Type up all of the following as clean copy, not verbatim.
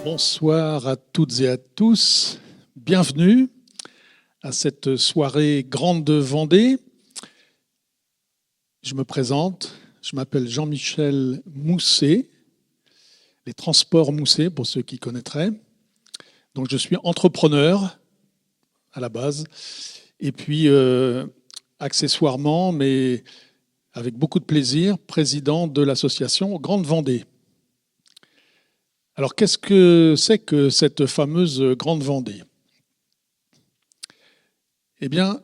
Bonsoir à toutes et à tous. Bienvenue à cette soirée Grande Vendée. Je me présente, je m'appelle Jean-Michel Mousset, les transports Mousset pour ceux qui connaîtraient. Donc je suis entrepreneur à la base et puis accessoirement, mais avec beaucoup de plaisir, président de l'association Grande Vendée. Alors qu'est-ce que c'est que cette fameuse Grande Vendée ? Eh bien,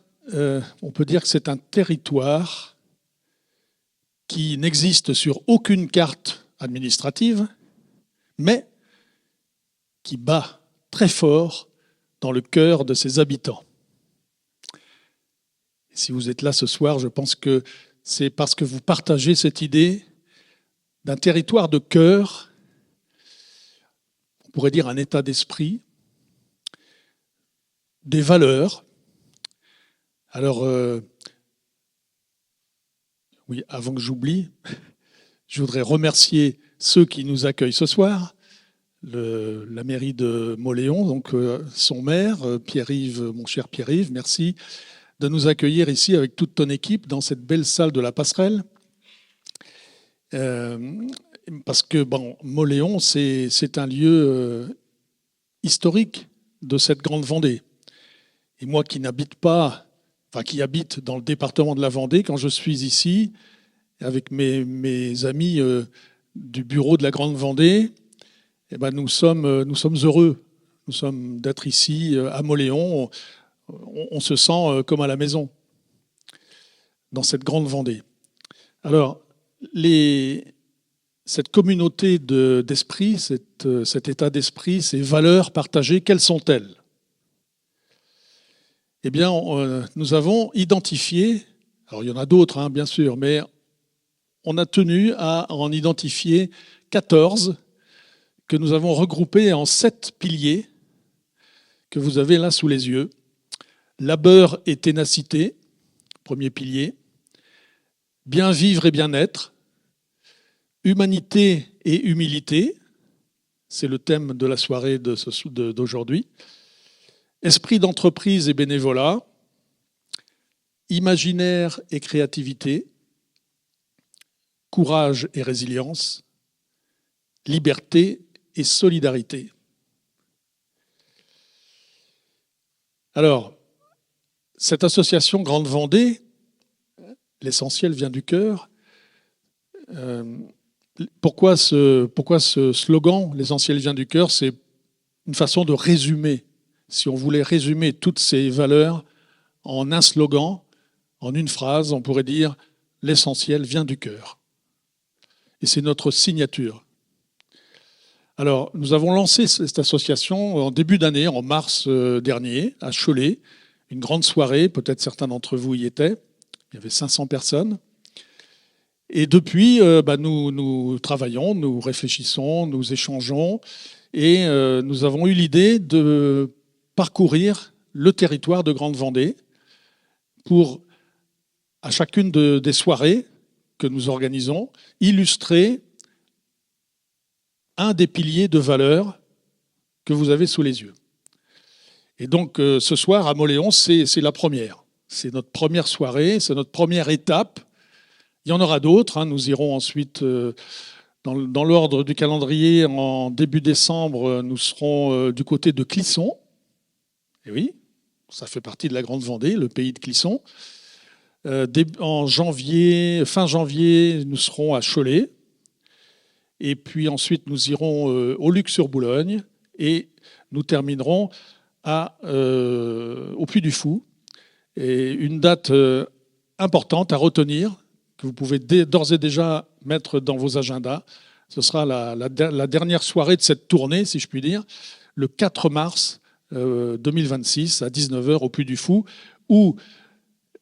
on peut dire que c'est un territoire qui n'existe sur aucune carte administrative, mais qui bat très fort dans le cœur de ses habitants. Et si vous êtes là ce soir, je pense que c'est parce que vous partagez cette idée d'un territoire de cœur, on pourrait dire un état d'esprit, des valeurs. Alors, oui, avant que j'oublie, je voudrais remercier ceux qui nous accueillent ce soir, la mairie de Mauléon, donc son maire, Pierre-Yves, mon cher Pierre-Yves, merci de nous accueillir ici avec toute ton équipe dans cette belle salle de la Passerelle. Parce que Mauléon, c'est un lieu historique de cette Grande Vendée. Et moi qui n'habite pas, qui habite dans le département de la Vendée, quand je suis ici, avec mes amis du bureau de la Grande Vendée, nous sommes heureux. Nous sommes d'être ici à Mauléon. On se sent comme à la maison dans cette Grande Vendée. Alors, cette communauté d'esprit, cet état d'esprit, ces valeurs partagées, quelles sont-elles ? Eh bien, nous avons identifié, alors il y en a d'autres, bien sûr, mais on a tenu à en identifier 14 que nous avons regroupés en 7 piliers que vous avez là sous les yeux. Labeur et ténacité, premier pilier. Bien vivre et bien-être. Humanité et humilité, c'est le thème de la soirée d'aujourd'hui. Esprit d'entreprise et bénévolat. Imaginaire et créativité. Courage et résilience. Liberté et solidarité. Alors, cette association Grande Vendée, l'essentiel vient du cœur. Pourquoi ce slogan, l'essentiel vient du cœur ? C'est une façon de résumer. Si on voulait résumer toutes ces valeurs en un slogan, en une phrase, on pourrait dire l'essentiel vient du cœur. Et c'est notre signature. Alors, nous avons lancé cette association en début d'année, en mars dernier, à Cholet. Une grande soirée, peut-être certains d'entre vous y étaient. Il y avait 500 personnes. Et depuis, nous travaillons, nous réfléchissons, nous échangeons. Et nous avons eu l'idée de parcourir le territoire de Grande Vendée pour, à chacune des soirées que nous organisons, illustrer un des piliers de valeurs que vous avez sous les yeux. Et donc, ce soir, à Mauléon, c'est la première. C'est notre première soirée, c'est notre première étape. Il y en aura d'autres. Nous irons ensuite, dans l'ordre du calendrier, en début décembre, nous serons du côté de Clisson. Et oui, ça fait partie de la Grande Vendée, le pays de Clisson. En janvier, fin janvier, nous serons à Cholet. Et puis ensuite, nous irons au Luc-sur-Boulogne et nous terminerons au Puy-du-Fou. Et une date importante à retenir, que vous pouvez d'ores et déjà mettre dans vos agendas, ce sera la dernière soirée de cette tournée, si je puis dire, le 4 mars 2026 à 19h au Puy-du-Fou, où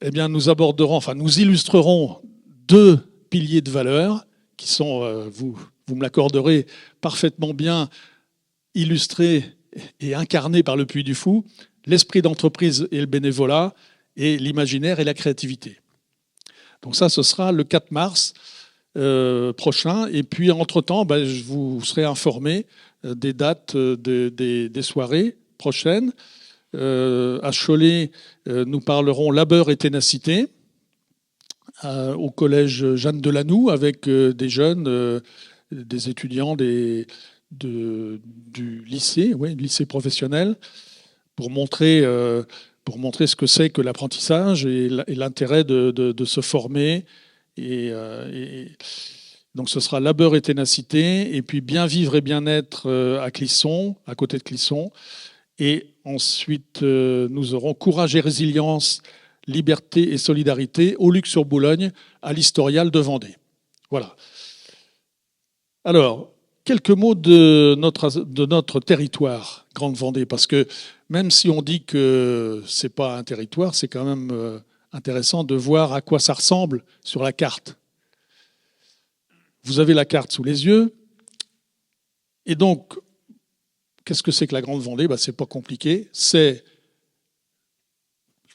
nous illustrerons 2 piliers de valeurs qui sont, vous me l'accorderez, parfaitement bien illustrés et incarnés par le Puy-du-Fou, l'esprit d'entreprise et le bénévolat, et l'imaginaire et la créativité. Donc ça, ce sera le 4 mars prochain. Et puis, entre-temps, vous serez informés des dates des soirées prochaines. À Cholet, nous parlerons labeur et ténacité. Au collège Jeanne Delanoux, avec des jeunes, des étudiants du lycée, oui, lycée professionnel, pour montrer ce que c'est que l'apprentissage et l'intérêt de se former. Donc ce sera labeur et ténacité, et puis bien vivre et bien-être à Clisson, à côté de Clisson. Et ensuite, nous aurons courage et résilience, liberté et solidarité au Luc-sur-Boulogne, à l'Historial de Vendée. Voilà. Alors, quelques mots de notre territoire, Grande Vendée, parce que même si on dit que ce n'est pas un territoire, c'est quand même intéressant de voir à quoi ça ressemble sur la carte. Vous avez la carte sous les yeux, et donc, qu'est-ce que c'est que la Grande Vendée? Ce n'est pas compliqué, c'est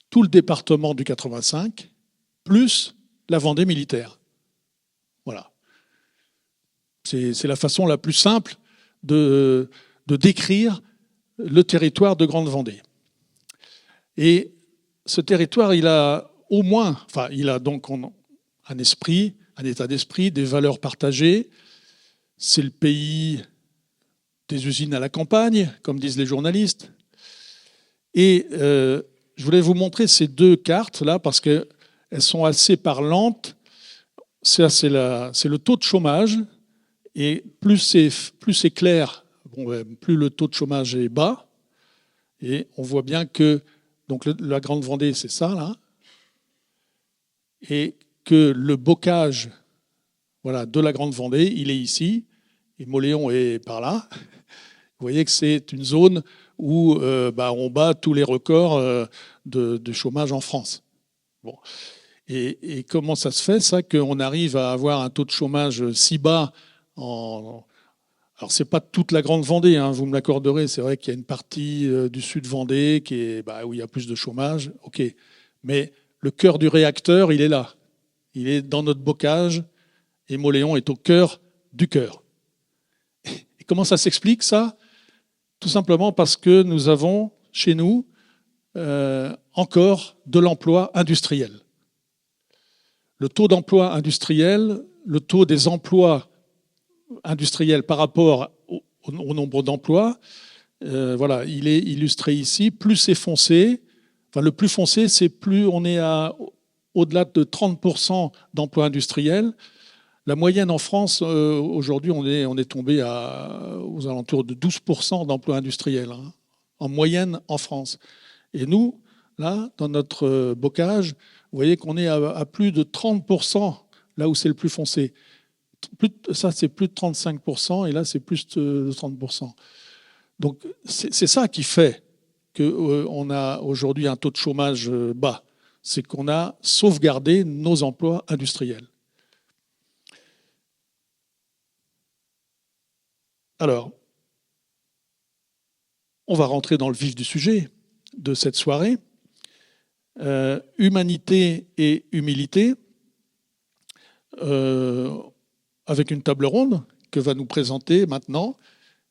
tout le département du 85, plus la Vendée militaire. Voilà. C'est la façon la plus simple de décrire le territoire de Grande Vendée. Et ce territoire, il a au moins, enfin, il a donc un esprit, un état d'esprit, des valeurs partagées. C'est le pays des usines à la campagne, comme disent les journalistes. Et je voulais vous montrer ces deux cartes-là parce qu'elles sont assez parlantes. C'est le taux de chômage. Et plus c'est clair, plus le taux de chômage est bas. Et on voit bien que donc la Grande Vendée, c'est ça, là. Et que le bocage de la Grande Vendée, il est ici. Et Mauléon est par là. Vous voyez que c'est une zone où on bat tous les records de chômage en France. Bon. Et comment ça se fait, ça, qu'on arrive à avoir un taux de chômage si bas Alors, ce n'est pas toute la Grande Vendée, hein, vous me l'accorderez. C'est vrai qu'il y a une partie du sud Vendée où il y a plus de chômage. OK. Mais le cœur du réacteur, il est là. Il est dans notre bocage et Mauléon est au cœur du cœur. Et comment ça s'explique, ça? Tout simplement parce que nous avons, chez nous, encore de l'emploi industriel. Le taux d'emploi industriel, le taux des emplois industriels par rapport au nombre d'emplois, il est illustré ici. Plus c'est foncé, le plus foncé, c'est plus on est au-delà de 30% d'emplois industriels. La moyenne en France, aujourd'hui, on est tombé aux alentours de 12% d'emplois industriels, hein, en moyenne en France. Et nous, là, dans notre bocage, vous voyez qu'on est à plus de 30%, là où c'est le plus foncé. Ça, c'est plus de 35%, et là, c'est plus de 30%. Donc, c'est ça qui fait qu'on a aujourd'hui un taux de chômage bas. C'est qu'on a sauvegardé nos emplois industriels. Alors, on va rentrer dans le vif du sujet de cette soirée. Humanité et humilité, avec une table ronde que va nous présenter maintenant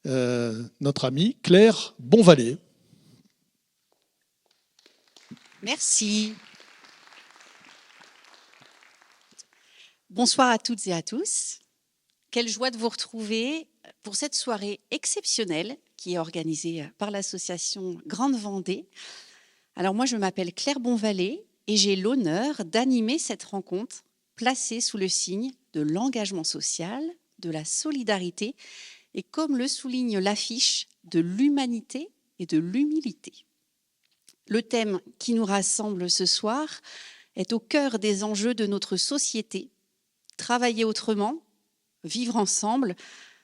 notre amie Claire Bonvalet. Merci. Bonsoir à toutes et à tous. Quelle joie de vous retrouver pour cette soirée exceptionnelle qui est organisée par l'association Grande Vendée. Alors moi, je m'appelle Claire Bonvalet et j'ai l'honneur d'animer cette rencontre placée sous le signe de l'engagement social, de la solidarité et, comme le souligne l'affiche, de l'humanité et de l'humilité. Le thème qui nous rassemble ce soir est au cœur des enjeux de notre société. Travailler autrement, vivre ensemble,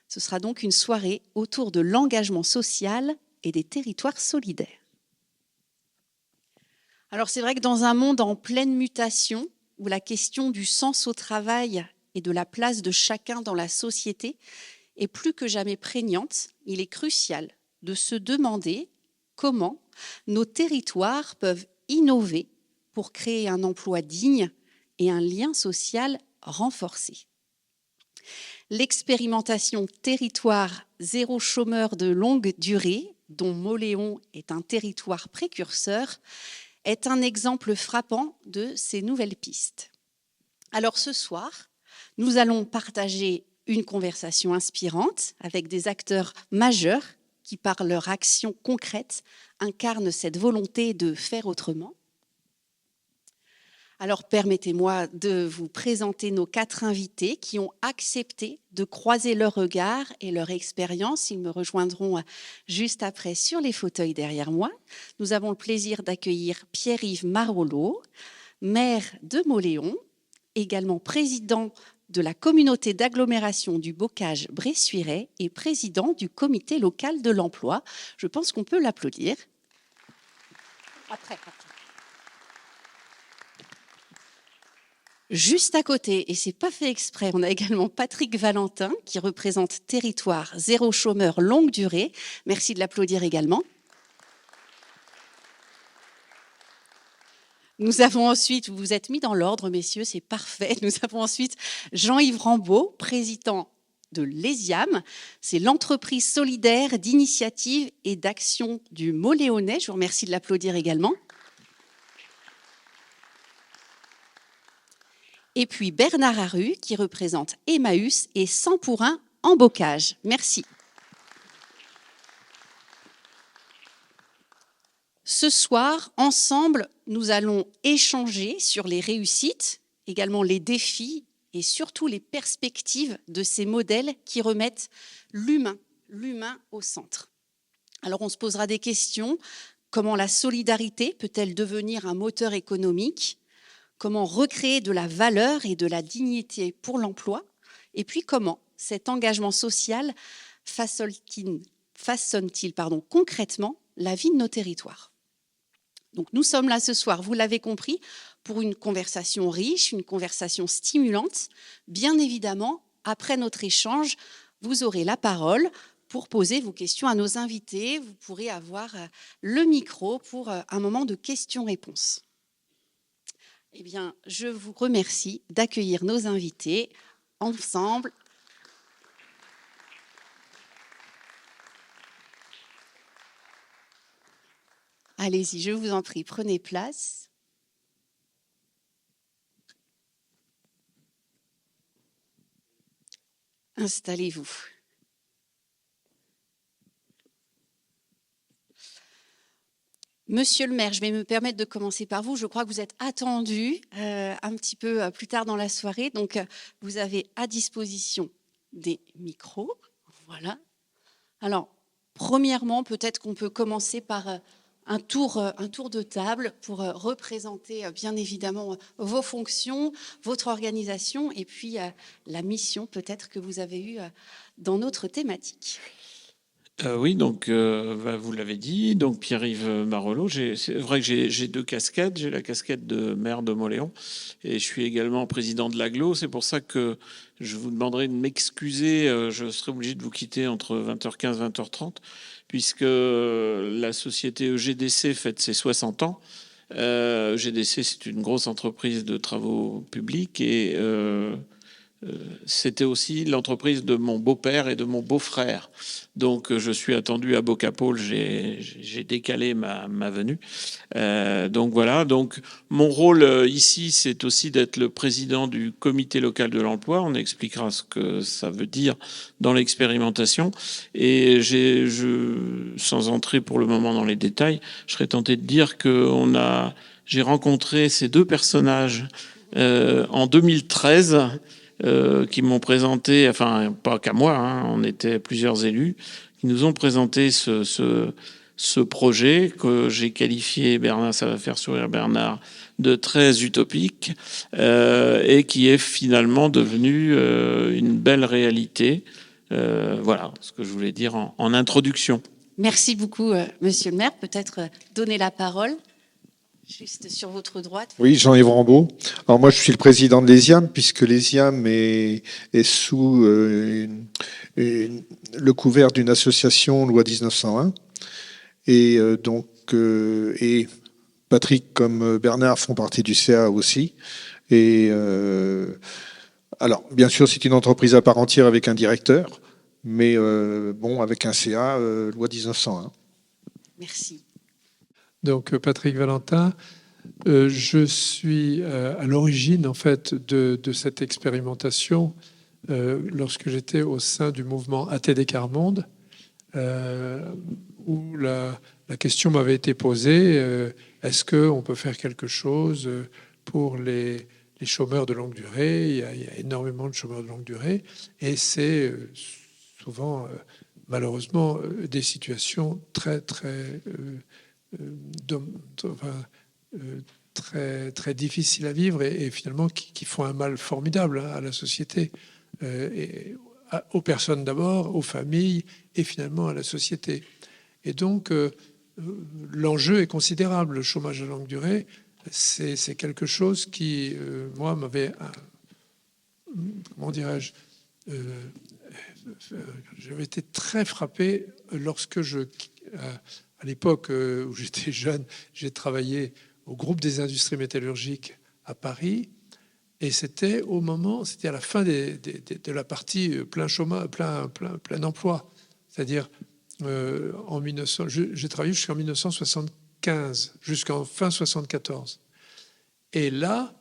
ce sera donc une soirée autour de l'engagement social et des territoires solidaires. Alors c'est vrai que dans un monde en pleine mutation, où la question du sens au travail et de la place de chacun dans la société est plus que jamais prégnante, il est crucial de se demander comment nos territoires peuvent innover pour créer un emploi digne et un lien social renforcé. L'expérimentation territoire zéro chômeur de longue durée, dont Mauléon est un territoire précurseur, est un exemple frappant de ces nouvelles pistes. Alors ce soir, nous allons partager une conversation inspirante avec des acteurs majeurs qui, par leur action concrète, incarnent cette volonté de faire autrement. Alors permettez-moi de vous présenter nos 4 invités qui ont accepté de croiser leur regard et leur expérience. Ils me rejoindront juste après sur les fauteuils derrière moi. Nous avons le plaisir d'accueillir Pierre-Yves Marolleau, maire de Mauléon, également président de la communauté d'agglomération du Bocage-Bressuiret et président du comité local de l'emploi. Je pense qu'on peut l'applaudir. Après. Juste à côté, et c'est pas fait exprès, on a également Patrick Valentin qui représente Territoire zéro chômeur longue durée. Merci de l'applaudir également. Nous avons ensuite, vous vous êtes mis dans l'ordre, messieurs, c'est parfait. Nous avons ensuite Jean-Yves Rambaud, président de l'ESIAM. C'est l'entreprise solidaire d'initiative et d'action du Mauléonnais. Je vous remercie de l'applaudir également. Et puis Bernard Arru, qui représente Emmaüs et 100 pour 1 en Bocage. Merci. Ce soir, ensemble, nous allons échanger sur les réussites, également les défis et surtout les perspectives de ces modèles qui remettent l'humain au centre. Alors on se posera des questions. Comment la solidarité peut-elle devenir un moteur économique ? Comment recréer de la valeur et de la dignité pour l'emploi? Et puis comment cet engagement social façonne-t-il concrètement la vie de nos territoires? Donc nous sommes là ce soir, vous l'avez compris, pour une conversation riche, une conversation stimulante. Bien évidemment, après notre échange, vous aurez la parole pour poser vos questions à nos invités. Vous pourrez avoir le micro pour un moment de questions-réponses. Eh bien, je vous remercie d'accueillir nos invités ensemble. Allez-y, je vous en prie, prenez place. Installez-vous. Monsieur le maire, je vais me permettre de commencer par vous. Je crois que vous êtes attendu un petit peu plus tard dans la soirée. Donc, vous avez à disposition des micros. Voilà. Alors, premièrement, peut-être qu'on peut commencer par un tour de table pour représenter bien évidemment vos fonctions, votre organisation et puis la mission peut-être que vous avez eue dans notre thématique. Oui, donc vous l'avez dit, donc Pierre-Yves Marolleau, c'est vrai que j'ai 2 casquettes. J'ai la casquette de maire de Mauléon et je suis également président de l'agglo. C'est pour ça que je vous demanderai de m'excuser. Je serai obligé de vous quitter entre 20h15 et 20h30 puisque la société EGDC fête ses 60 ans. EGDC, c'est une grosse entreprise de travaux publics et c'était aussi l'entreprise de mon beau-père et de mon beau-frère. Donc, je suis attendu à Bocapôle. J'ai décalé ma venue. Donc, voilà. Donc, mon rôle ici, c'est aussi d'être le président du comité local de l'emploi. On expliquera ce que ça veut dire dans l'expérimentation. Et sans entrer pour le moment dans les détails, je serais tenté de dire que j'ai rencontré ces 2 personnages en 2013. Qui m'ont présenté, enfin pas qu'à moi, hein, on était plusieurs élus, qui nous ont présenté ce projet que j'ai qualifié, Bernard, ça va faire sourire Bernard, de très utopique et qui est finalement devenu une belle réalité. Voilà ce que je voulais dire en introduction. Merci beaucoup, monsieur le maire. Peut-être donner la parole. Juste sur votre droite. Oui, Jean-Yves Rambaud. Alors moi, je suis le président de l'ESIAM, puisque l'ESIAM est sous le couvert d'une association loi 1901. Et et Patrick comme Bernard font partie du CA aussi. Et Alors, bien sûr, c'est une entreprise à part entière avec un directeur, mais avec un CA, loi 1901. Merci. Donc, Patrick Valentin, je suis à l'origine, en fait, de cette expérimentation lorsque j'étais au sein du mouvement ATD Quart Monde, où la question m'avait été posée, est-ce qu'on peut faire quelque chose pour les chômeurs de longue durée? Il y a énormément de chômeurs de longue durée, et c'est souvent, malheureusement, des situations très, très, très, très difficiles à vivre et finalement qui font un mal formidable à la société, et aux personnes d'abord, aux familles et finalement à la société. Et donc, l'enjeu est considérable. Le chômage à longue durée, c'est quelque chose qui, moi, m'avait, comment dirais-je, j'avais été très frappé lorsque à l'époque où j'étais jeune, j'ai travaillé au groupe des industries métallurgiques à Paris, et c'était à la fin de la partie plein chômage, plein emploi, c'est-à-dire en 1900, j'ai travaillé jusqu'en 1975, jusqu'en fin 74. Et là,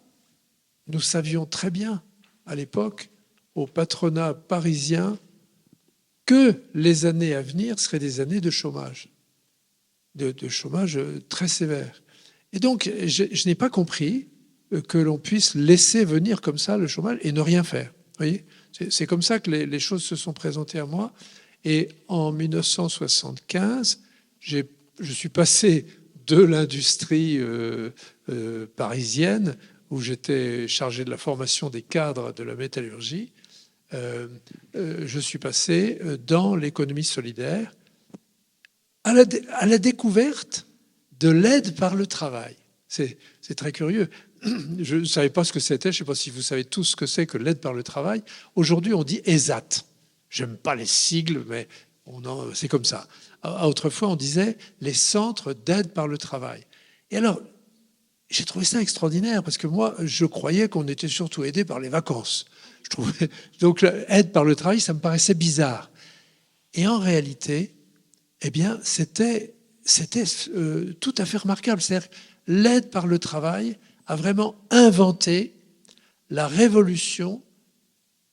nous savions très bien, à l'époque, au patronat parisien, que les années à venir seraient des années de chômage, de chômage très sévère. Et donc, je n'ai pas compris que l'on puisse laisser venir comme ça le chômage et ne rien faire. Vous voyez, c'est comme ça que les choses se sont présentées à moi. Et en 1975, je suis passé de l'industrie parisienne, où j'étais chargé de la formation des cadres de la métallurgie, je suis passé dans l'économie solidaire à la découverte de l'aide par le travail. C'est très curieux. Je ne savais pas ce que c'était. Je ne sais pas si vous savez tous ce que c'est que l'aide par le travail. Aujourd'hui, on dit ESAT. J'aime pas les sigles, mais c'est comme ça. Autrefois, on disait les centres d'aide par le travail. Et alors, j'ai trouvé ça extraordinaire parce que moi, je croyais qu'on était surtout aidé par les vacances. Donc, l'aide par le travail, ça me paraissait bizarre. Et en réalité, eh bien, c'était tout à fait remarquable. C'est-à-dire que l'aide par le travail a vraiment inventé la révolution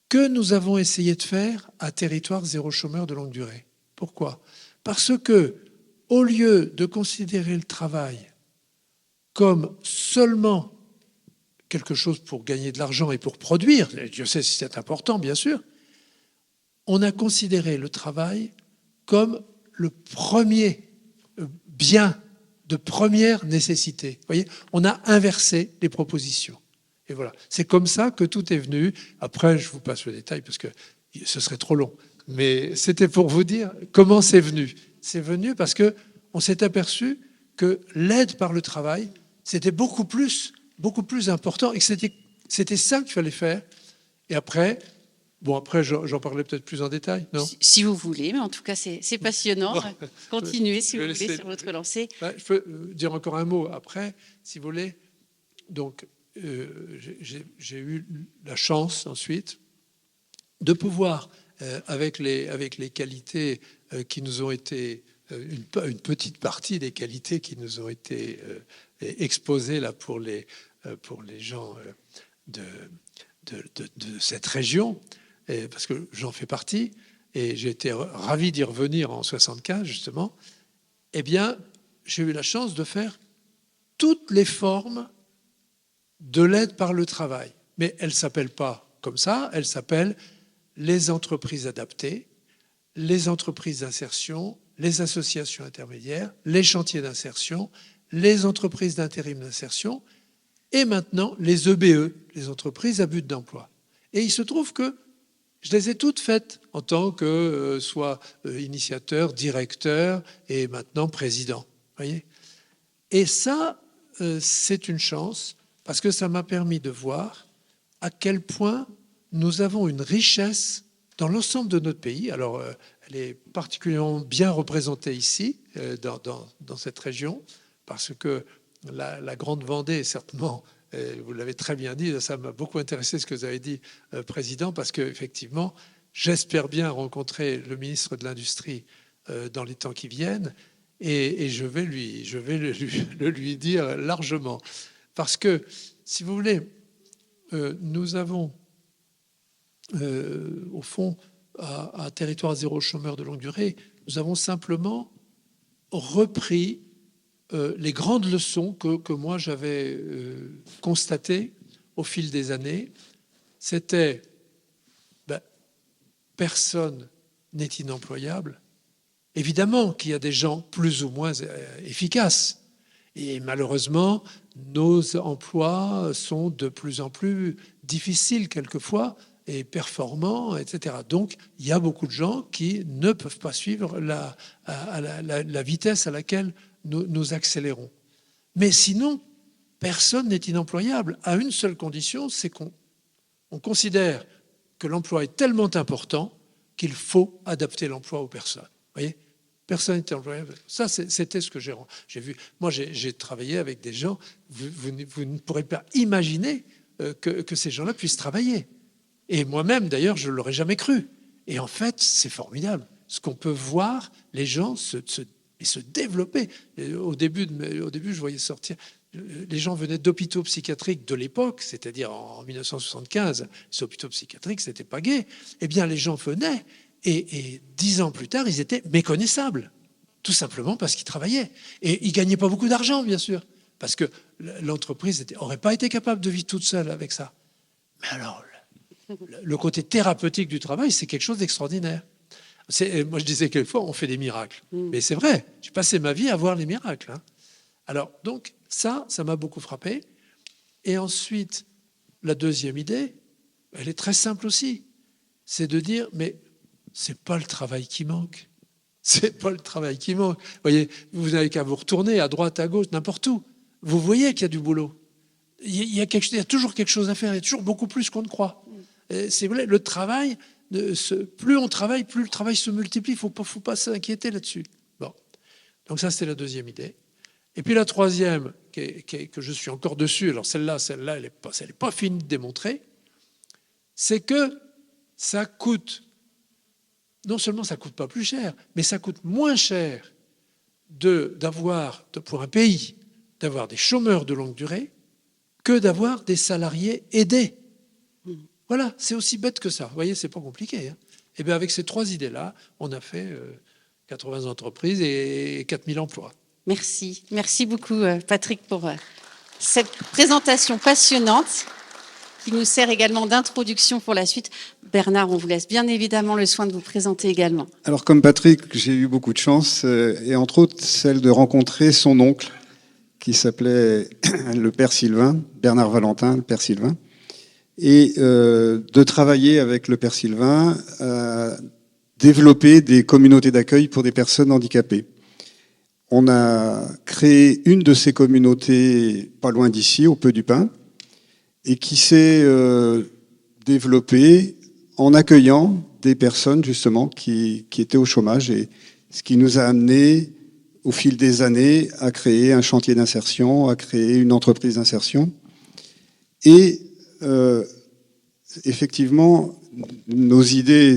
que nous avons essayé de faire à Territoire zéro chômeur de longue durée. Pourquoi ? Parce que, au lieu de considérer le travail comme seulement quelque chose pour gagner de l'argent et pour produire, Dieu sait si c'est important, bien sûr, on a considéré le travail comme le premier bien de première nécessité. Vous voyez, on a inversé les propositions. Et voilà, c'est comme ça que tout est venu. Après, je vous passe le détail parce que ce serait trop long. Mais c'était pour vous dire comment c'est venu. C'est venu parce qu'on s'est aperçu que l'aide par le travail, c'était beaucoup plus important et que c'était ça qu'il fallait faire. Et après, j'en parlerai peut-être plus en détail, non ? Si vous voulez, mais en tout cas, c'est passionnant. Bon. Continuez, si vous voulez, sur votre lancée. Je peux dire encore un mot après, si vous voulez. Donc, j'ai eu la chance ensuite de pouvoir, avec les qualités qui nous ont été, une petite partie des qualités qui nous ont été exposées là pour les gens de cette région, parce que j'en fais partie, et j'ai été ravi d'y revenir en 75 justement, eh bien, j'ai eu la chance de faire toutes les formes de l'aide par le travail. Mais elle ne s'appelle pas comme ça, elle s'appelle les entreprises adaptées, les entreprises d'insertion, les associations intermédiaires, les chantiers d'insertion, les entreprises d'intérim d'insertion, et maintenant les EBE, les entreprises à but d'emploi. Et il se trouve que je les ai toutes faites en tant que soit initiateur, directeur et maintenant président. Voyez ? Et ça, c'est une chance parce que ça m'a permis de voir à quel point nous avons une richesse dans l'ensemble de notre pays. Alors, elle est particulièrement bien représentée ici, dans cette région, parce que la Grande Vendée est certainement Vous l'avez très bien dit, ça m'a beaucoup intéressé ce que vous avez dit, Président, parce qu'effectivement, j'espère bien rencontrer le ministre de l'Industrie dans les temps qui viennent, et je vais le lui dire largement. Parce que, si vous voulez, nous avons, au fond, à Territoire Zéro Chômeur de longue durée, nous avons simplement repris les grandes leçons que moi j'avais constatées au fil des années. C'était personne n'est inemployable. Évidemment qu'il y a des gens plus ou moins efficaces. Et malheureusement, nos emplois sont de plus en plus difficiles quelquefois et performants, etc. Donc, il y a beaucoup de gens qui ne peuvent pas suivre la vitesse à laquelle nous accélérons. Mais sinon, personne n'est inemployable à une seule condition, c'est qu'on considère que l'emploi est tellement important qu'il faut adapter l'emploi aux personnes. Vous voyez ? Personne n'est employable. Ça, c'était ce que j'ai vu. Moi, j'ai travaillé avec des gens, vous ne pourrez pas imaginer que ces gens-là puissent travailler. Et moi-même, d'ailleurs, je ne l'aurais jamais cru. Et en fait, c'est formidable. Ce qu'on peut voir, les gens se développer. Au début, je voyais sortir... Les gens venaient d'hôpitaux psychiatriques de l'époque, c'est-à-dire en 1975. Ces hôpitaux psychiatriques, c'était pas gai. Eh bien, les gens venaient et 10 ans plus tard, ils étaient méconnaissables. Tout simplement parce qu'ils travaillaient. Et ils gagnaient pas beaucoup d'argent, bien sûr. Parce que l'entreprise n'aurait pas été capable de vivre toute seule avec ça. Mais alors, le côté thérapeutique du travail, c'est quelque chose d'extraordinaire. Moi, je disais quelquefois, on fait des miracles. Mais c'est vrai, j'ai passé ma vie à voir les miracles. Alors, donc, ça m'a beaucoup frappé. Et ensuite, la deuxième idée, elle est très simple aussi. C'est de dire, mais c'est pas le travail qui manque. C'est pas le travail qui manque. Vous voyez, vous n'avez qu'à vous retourner à droite, à gauche, n'importe où. Vous voyez qu'il y a du boulot. Il y a toujours quelque chose à faire. Il y a toujours beaucoup plus qu'on ne croit. C'est vrai, le travail, plus on travaille, plus le travail se multiplie. Il ne faut pas s'inquiéter là-dessus. Bon. Donc ça, c'était la deuxième idée. Et puis la troisième, que je suis encore dessus, alors celle-là, elle n'est pas finie de démontrer, c'est que ça coûte, non seulement ça ne coûte pas plus cher, mais ça coûte moins cher pour un pays d'avoir des chômeurs de longue durée que d'avoir des salariés aidés. Voilà, c'est aussi bête que ça. Vous voyez, c'est pas compliqué. Et bien avec ces trois idées-là, on a fait 80 entreprises et 4000 emplois. Merci. Merci beaucoup, Patrick, pour cette présentation passionnante qui nous sert également d'introduction pour la suite. Bernard, on vous laisse bien évidemment le soin de vous présenter également. Alors, comme Patrick, j'ai eu beaucoup de chance, et entre autres celle de rencontrer son oncle, qui s'appelait le père Sylvain, Bernard Valentin, le père Sylvain, et de travailler avec le père Sylvain à développer des communautés d'accueil pour des personnes handicapées. On a créé une de ces communautés pas loin d'ici, au Peu du Pin, et qui s'est développée en accueillant des personnes justement qui étaient au chômage, et ce qui nous a amené au fil des années à créer un chantier d'insertion, à créer une entreprise d'insertion. Et effectivement, nos idées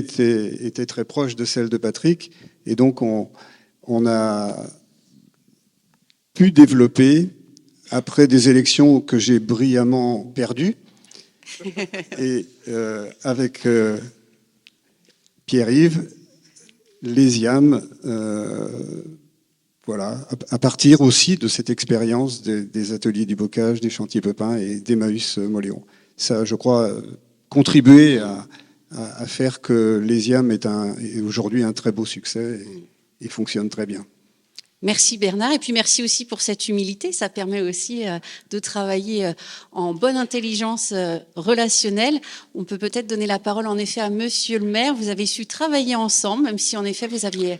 étaient très proches de celles de Patrick, et donc on a pu développer, après des élections que j'ai brillamment perdues, et avec Pierre-Yves, les IAM, voilà, à partir aussi de cette expérience des ateliers du bocage, des chantiers Pepin et d'Emmaüs Moléon. Ça, je crois, contribuer à faire que les IAM est aujourd'hui un très beau succès et fonctionne très bien. Merci Bernard, et puis merci aussi pour cette humilité. Ça permet aussi de travailler en bonne intelligence relationnelle. On peut peut-être donner la parole en effet à Monsieur le maire. Vous avez su travailler ensemble, même si en effet vous aviez...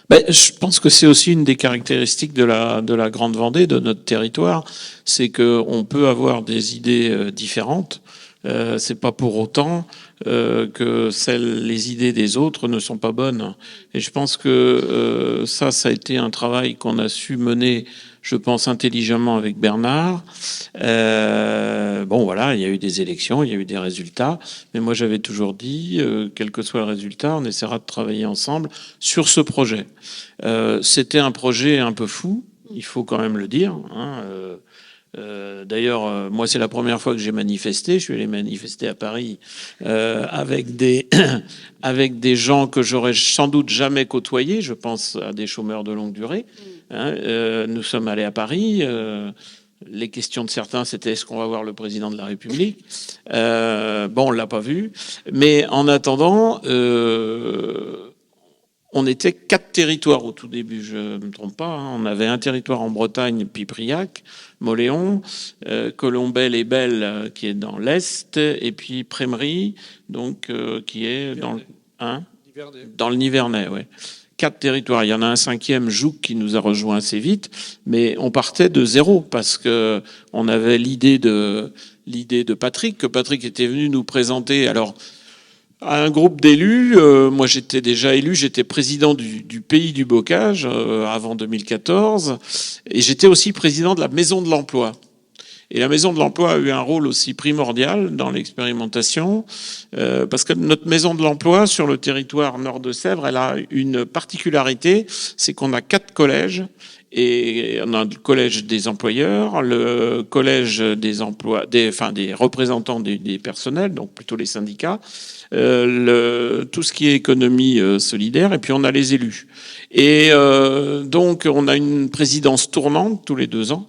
Je pense que c'est aussi une des caractéristiques de la Grande Vendée, de notre territoire, c'est qu'on peut avoir des idées différentes, c'est pas pour autant que les idées des autres ne sont pas bonnes. Et je pense que ça a été un travail qu'on a su mener, je pense, intelligemment avec Bernard. Bon, voilà, il y a eu des élections, il y a eu des résultats, mais moi j'avais toujours dit, quel que soit le résultat, on essaiera de travailler ensemble sur ce projet. C'était un projet un peu fou, il faut quand même le dire, hein. D'ailleurs, moi, c'est la première fois que j'ai manifesté. Je suis allé manifester à Paris avec des gens que j'aurais sans doute jamais côtoyés. Je pense à des chômeurs de longue durée. Hein. Nous sommes allés à Paris. Les questions de certains, c'était est-ce qu'on va voir le président de la République? Bon, on l'a pas vu. Mais en attendant, on était 4 territoires au tout début, je ne me trompe pas. Hein. On avait un territoire en Bretagne, Pipriac, Moléon, Colombelles-les-Belles, qui est dans l'Est, et puis Prémery, donc, qui est dans le Nivernais. Ouais. 4 territoires. Il y en a un 5e, Jouques, qui nous a rejoint assez vite, mais on partait de zéro parce que on avait l'idée de Patrick, que Patrick était venu nous présenter. Alors, à un groupe d'élus, moi j'étais déjà élu, j'étais président du Pays du Bocage avant 2014, et j'étais aussi président de la Maison de l'Emploi. Et la Maison de l'Emploi a eu un rôle aussi primordial dans l'expérimentation, parce que notre Maison de l'Emploi sur le territoire nord de Sèvres, elle a une particularité, c'est qu'on a 4 collèges. Et on a le collège des employeurs, le collège des représentants des personnels, donc plutôt les syndicats, tout ce qui est économie solidaire, et puis on a les élus. Et donc on a une présidence tournante tous les 2 ans.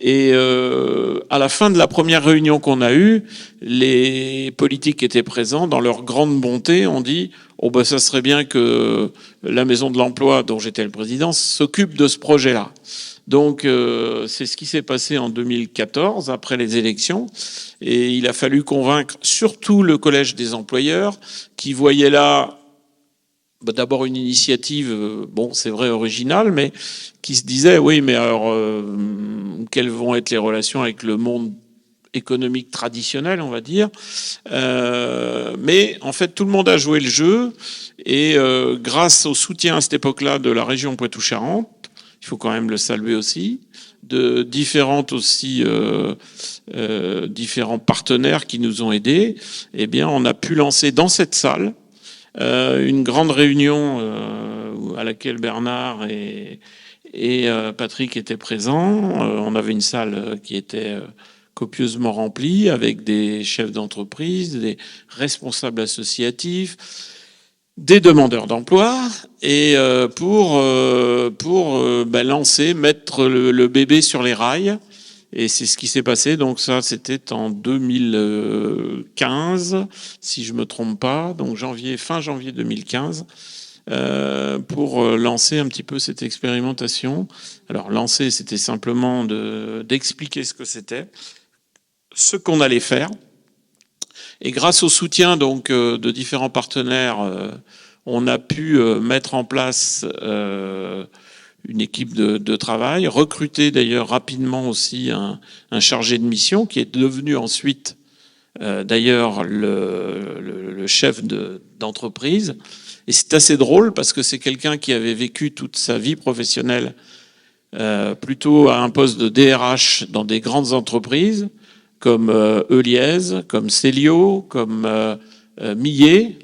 Et à la fin de la première réunion qu'on a eue, les politiques étaient présents, dans leur grande bonté, on dit oh ben ça serait bien que la Maison de l'Emploi, dont j'étais le président, s'occupe de ce projet-là. Donc c'est ce qui s'est passé en 2014, après les élections, et il a fallu convaincre surtout le Collège des employeurs, qui voyait là d'abord une initiative, bon c'est vrai originale, mais qui se disait oui mais alors quelles vont être les relations avec le monde économique traditionnel, on va dire. Mais en fait, tout le monde a joué le jeu, et grâce au soutien à cette époque-là de la région Poitou-Charentes, il faut quand même le saluer aussi, de différents partenaires qui nous ont aidés, eh bien, on a pu lancer dans cette salle une grande réunion à laquelle Bernard et Patrick étaient présents. On avait une salle qui était copieusement remplie, avec des chefs d'entreprise, des responsables associatifs, des demandeurs d'emploi, et pour lancer, mettre le bébé sur les rails. Et c'est ce qui s'est passé. Donc ça, c'était en 2015, si je me trompe pas. Donc fin janvier 2015, pour lancer un petit peu cette expérimentation. Alors lancer, c'était simplement d'expliquer ce que c'était, ce qu'on allait faire. Et grâce au soutien donc de différents partenaires, on a pu mettre en place une équipe de travail, recruter d'ailleurs rapidement aussi un chargé de mission qui est devenu ensuite d'ailleurs le chef d'entreprise. Et c'est assez drôle parce que c'est quelqu'un qui avait vécu toute sa vie professionnelle plutôt à un poste de DRH dans des grandes entreprises comme Euliez, comme Célio, comme Millet,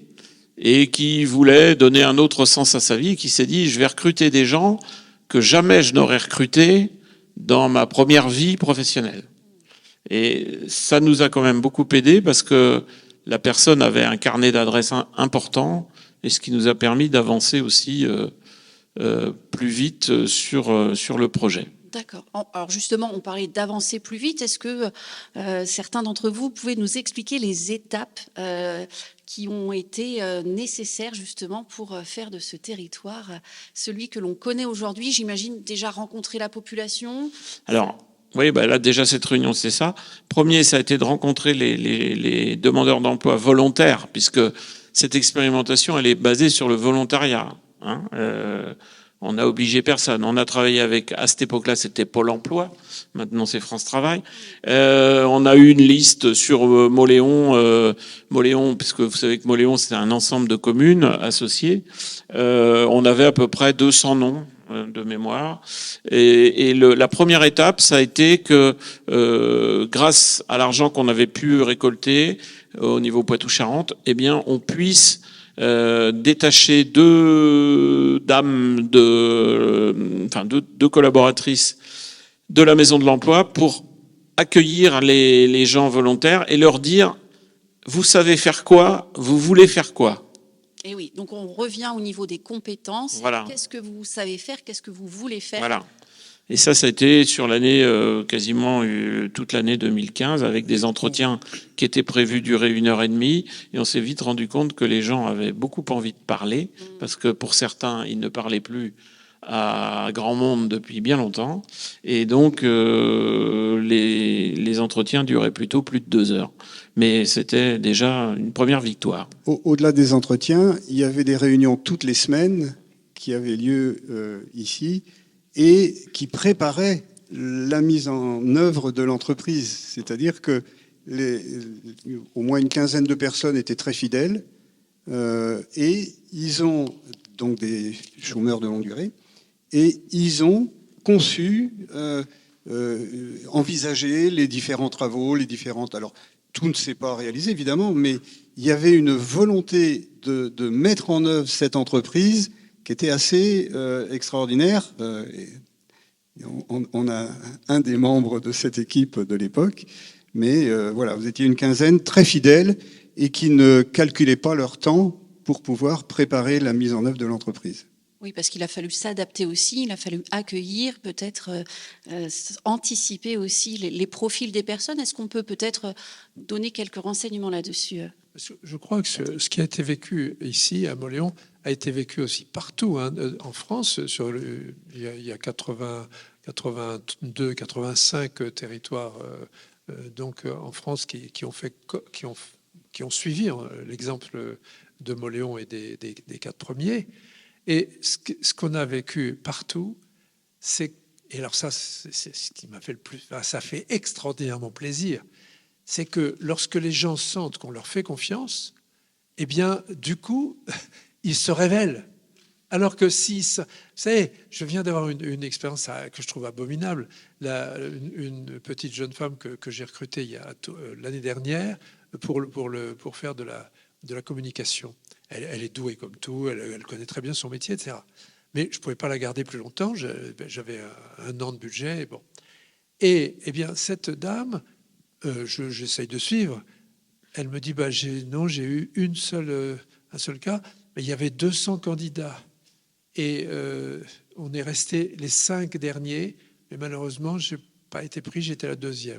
et qui voulait donner un autre sens à sa vie, et qui s'est dit je vais recruter des gens que jamais je n'aurais recrutés dans ma première vie professionnelle. Et ça nous a quand même beaucoup aidé parce que la personne avait un carnet d'adresses important, et ce qui nous a permis d'avancer aussi plus vite sur le projet. D'accord. Alors justement, on parlait d'avancer plus vite. Est-ce que certains d'entre vous pouvaient nous expliquer les étapes qui ont été nécessaires justement pour faire de ce territoire celui que l'on connaît aujourd'hui? J'imagine déjà rencontrer la population. Alors, oui, là déjà cette réunion, c'est ça. Premier, ça a été de rencontrer les demandeurs d'emploi volontaires, puisque cette expérimentation, elle est basée sur le volontariat. Hein. On n'a obligé personne. On a travaillé avec, à cette époque-là, c'était Pôle emploi. Maintenant, c'est France Travail. On a eu une liste sur Mauléon. Mauléon, puisque vous savez que Mauléon, c'est un ensemble de communes associées. On avait à peu près 200 noms de mémoire. Et la première étape, ça a été que, grâce à l'argent qu'on avait pu récolter au niveau Poitou-Charentes, eh bien, on puisse détacher deux collaboratrices de la Maison de l'Emploi pour accueillir les gens volontaires et leur dire, vous savez faire quoi, vous voulez faire quoi. Et oui, donc on revient au niveau des compétences. Voilà. Qu'est-ce que vous savez faire, qu'est-ce que vous voulez faire. Voilà. Et ça a été sur l'année, quasiment toute l'année 2015, avec des entretiens qui étaient prévus durer 1h30. Et on s'est vite rendu compte que les gens avaient beaucoup envie de parler, parce que pour certains, ils ne parlaient plus à grand monde depuis bien longtemps. Et donc, les entretiens duraient plutôt plus de 2 heures. Mais c'était déjà une première victoire. Au-delà des entretiens, il y avait des réunions toutes les semaines qui avaient lieu ici, et qui préparait la mise en œuvre de l'entreprise. C'est-à-dire que au moins une quinzaine de personnes étaient très fidèles, et ils ont, donc des chômeurs de longue durée, et ils ont conçu, envisagé les différents travaux, alors tout ne s'est pas réalisé évidemment, mais il y avait une volonté de mettre en œuvre cette entreprise qui était assez extraordinaire. On a un des membres de cette équipe de l'époque, mais voilà, vous étiez une quinzaine très fidèles et qui ne calculaient pas leur temps pour pouvoir préparer la mise en œuvre de l'entreprise. Oui, parce qu'il a fallu s'adapter aussi, il a fallu accueillir, peut-être anticiper aussi les profils des personnes. Est-ce qu'on peut peut-être donner quelques renseignements là-dessus? Je crois que ce qui a été vécu ici à Mauléon a été vécu aussi partout en France. Il y a 82, 85 territoires donc en France qui ont suivi l'exemple de Mauléon et des 4 premiers. Et ce qu'on a vécu partout, et alors ça, c'est ce qui m'a fait le plus, ça fait extraordinairement plaisir, c'est que lorsque les gens sentent qu'on leur fait confiance, eh bien, du coup, ils se révèlent. Alors que vous savez, je viens d'avoir une expérience que je trouve abominable. Une petite jeune femme que j'ai recrutée l'année dernière pour faire de la communication. Elle est douée comme tout, elle connaît très bien son métier, etc. Mais je ne pouvais pas la garder plus longtemps, j'avais 1 an de budget. Bon. Et eh bien, cette dame, j'essaye de suivre, elle me dit, j'ai eu un seul cas, mais il y avait 200 candidats. Et on est resté les 5 derniers, mais malheureusement, je n'ai pas été pris, j'étais la 2e.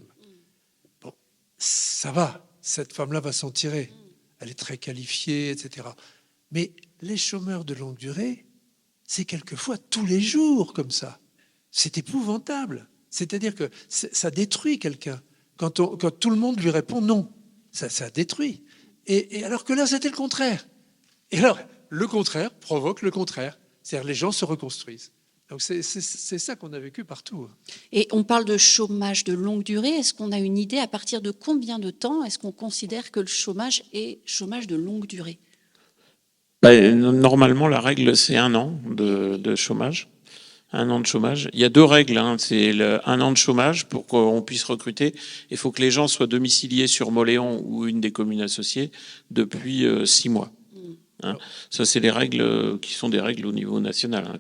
Bon, ça va, cette femme-là va s'en tirer. Elle est très qualifiée, etc. Mais les chômeurs de longue durée, c'est quelquefois tous les jours comme ça. C'est épouvantable. C'est-à-dire que ça détruit quelqu'un. Quand tout le monde lui répond non, ça détruit. Et alors que là, c'était le contraire. Et alors, le contraire provoque le contraire. C'est-à-dire les gens se reconstruisent. Donc c'est ça qu'on a vécu partout. Et on parle de chômage de longue durée. Est-ce qu'on a une idée à partir de combien de temps est-ce qu'on considère que le chômage est chômage de longue durée? Normalement, la règle, c'est 1 an de chômage. 1 an de chômage. Il y a 2 règles. C'est 1 an de chômage pour qu'on puisse recruter. Il faut que les gens soient domiciliés sur Mauléon ou une des communes associées depuis 6 mois. Ça, c'est les règles qui sont des règles au niveau national. Alors,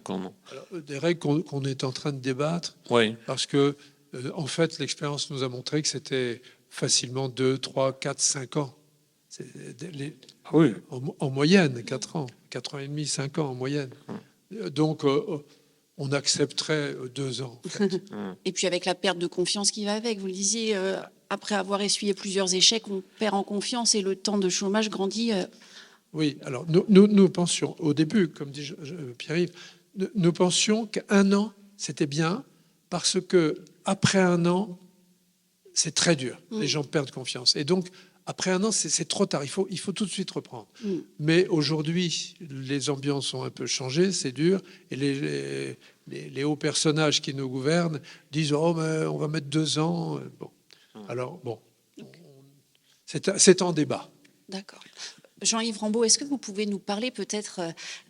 des règles qu'on est en train de débattre. Oui. Parce que, en fait, l'expérience nous a montré que c'était facilement 2, 3, 4, 5 ans. Oui. En moyenne, 4 ans. 4 ans et demi, 5 ans en moyenne. Donc, on accepterait 2 ans. En fait. Et puis avec la perte de confiance qui va avec, vous le disiez, après avoir essuyé plusieurs échecs, on perd en confiance et le temps de chômage grandit. Oui, alors nous pensions, au début, comme dit Pierre-Yves, nous pensions qu'1 an, c'était bien, parce que après 1 an, c'est très dur. Les gens perdent confiance. Et donc, Après un an, c'est trop tard. Il faut tout de suite reprendre. Mais aujourd'hui, les ambiances ont un peu changé, c'est dur. Et les hauts personnages qui nous gouvernent disent « Oh, mais on va mettre 2 ans. » Bon. Alors, bon, c'est en débat. D'accord. Jean-Yves Rambaud, est-ce que vous pouvez nous parler peut-être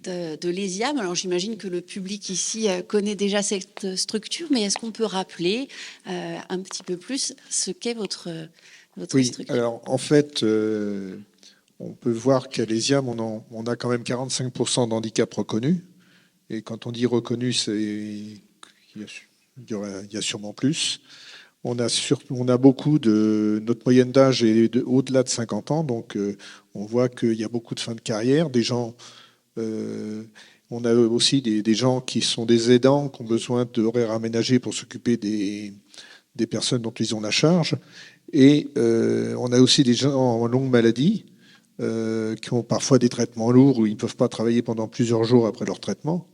de l'ESIAM? Alors j'imagine que le public ici connaît déjà cette structure, mais est-ce qu'on peut rappeler un petit peu plus ce qu'est votre structure? Alors en fait, on peut voir qu'à l'ESIAM, on a quand même 45% d'handicap reconnus. Et quand on dit reconnu, il y a sûrement plus. On a beaucoup de... Notre moyenne d'âge est au-delà de 50 ans, donc on voit qu'il y a beaucoup de fins de carrière. Des gens, on a aussi des gens qui sont des aidants, qui ont besoin d'horaires aménagés pour s'occuper des personnes dont ils ont la charge. Et on a aussi des gens en longue maladie qui ont parfois des traitements lourds où ils ne peuvent pas travailler pendant plusieurs jours après leur traitement.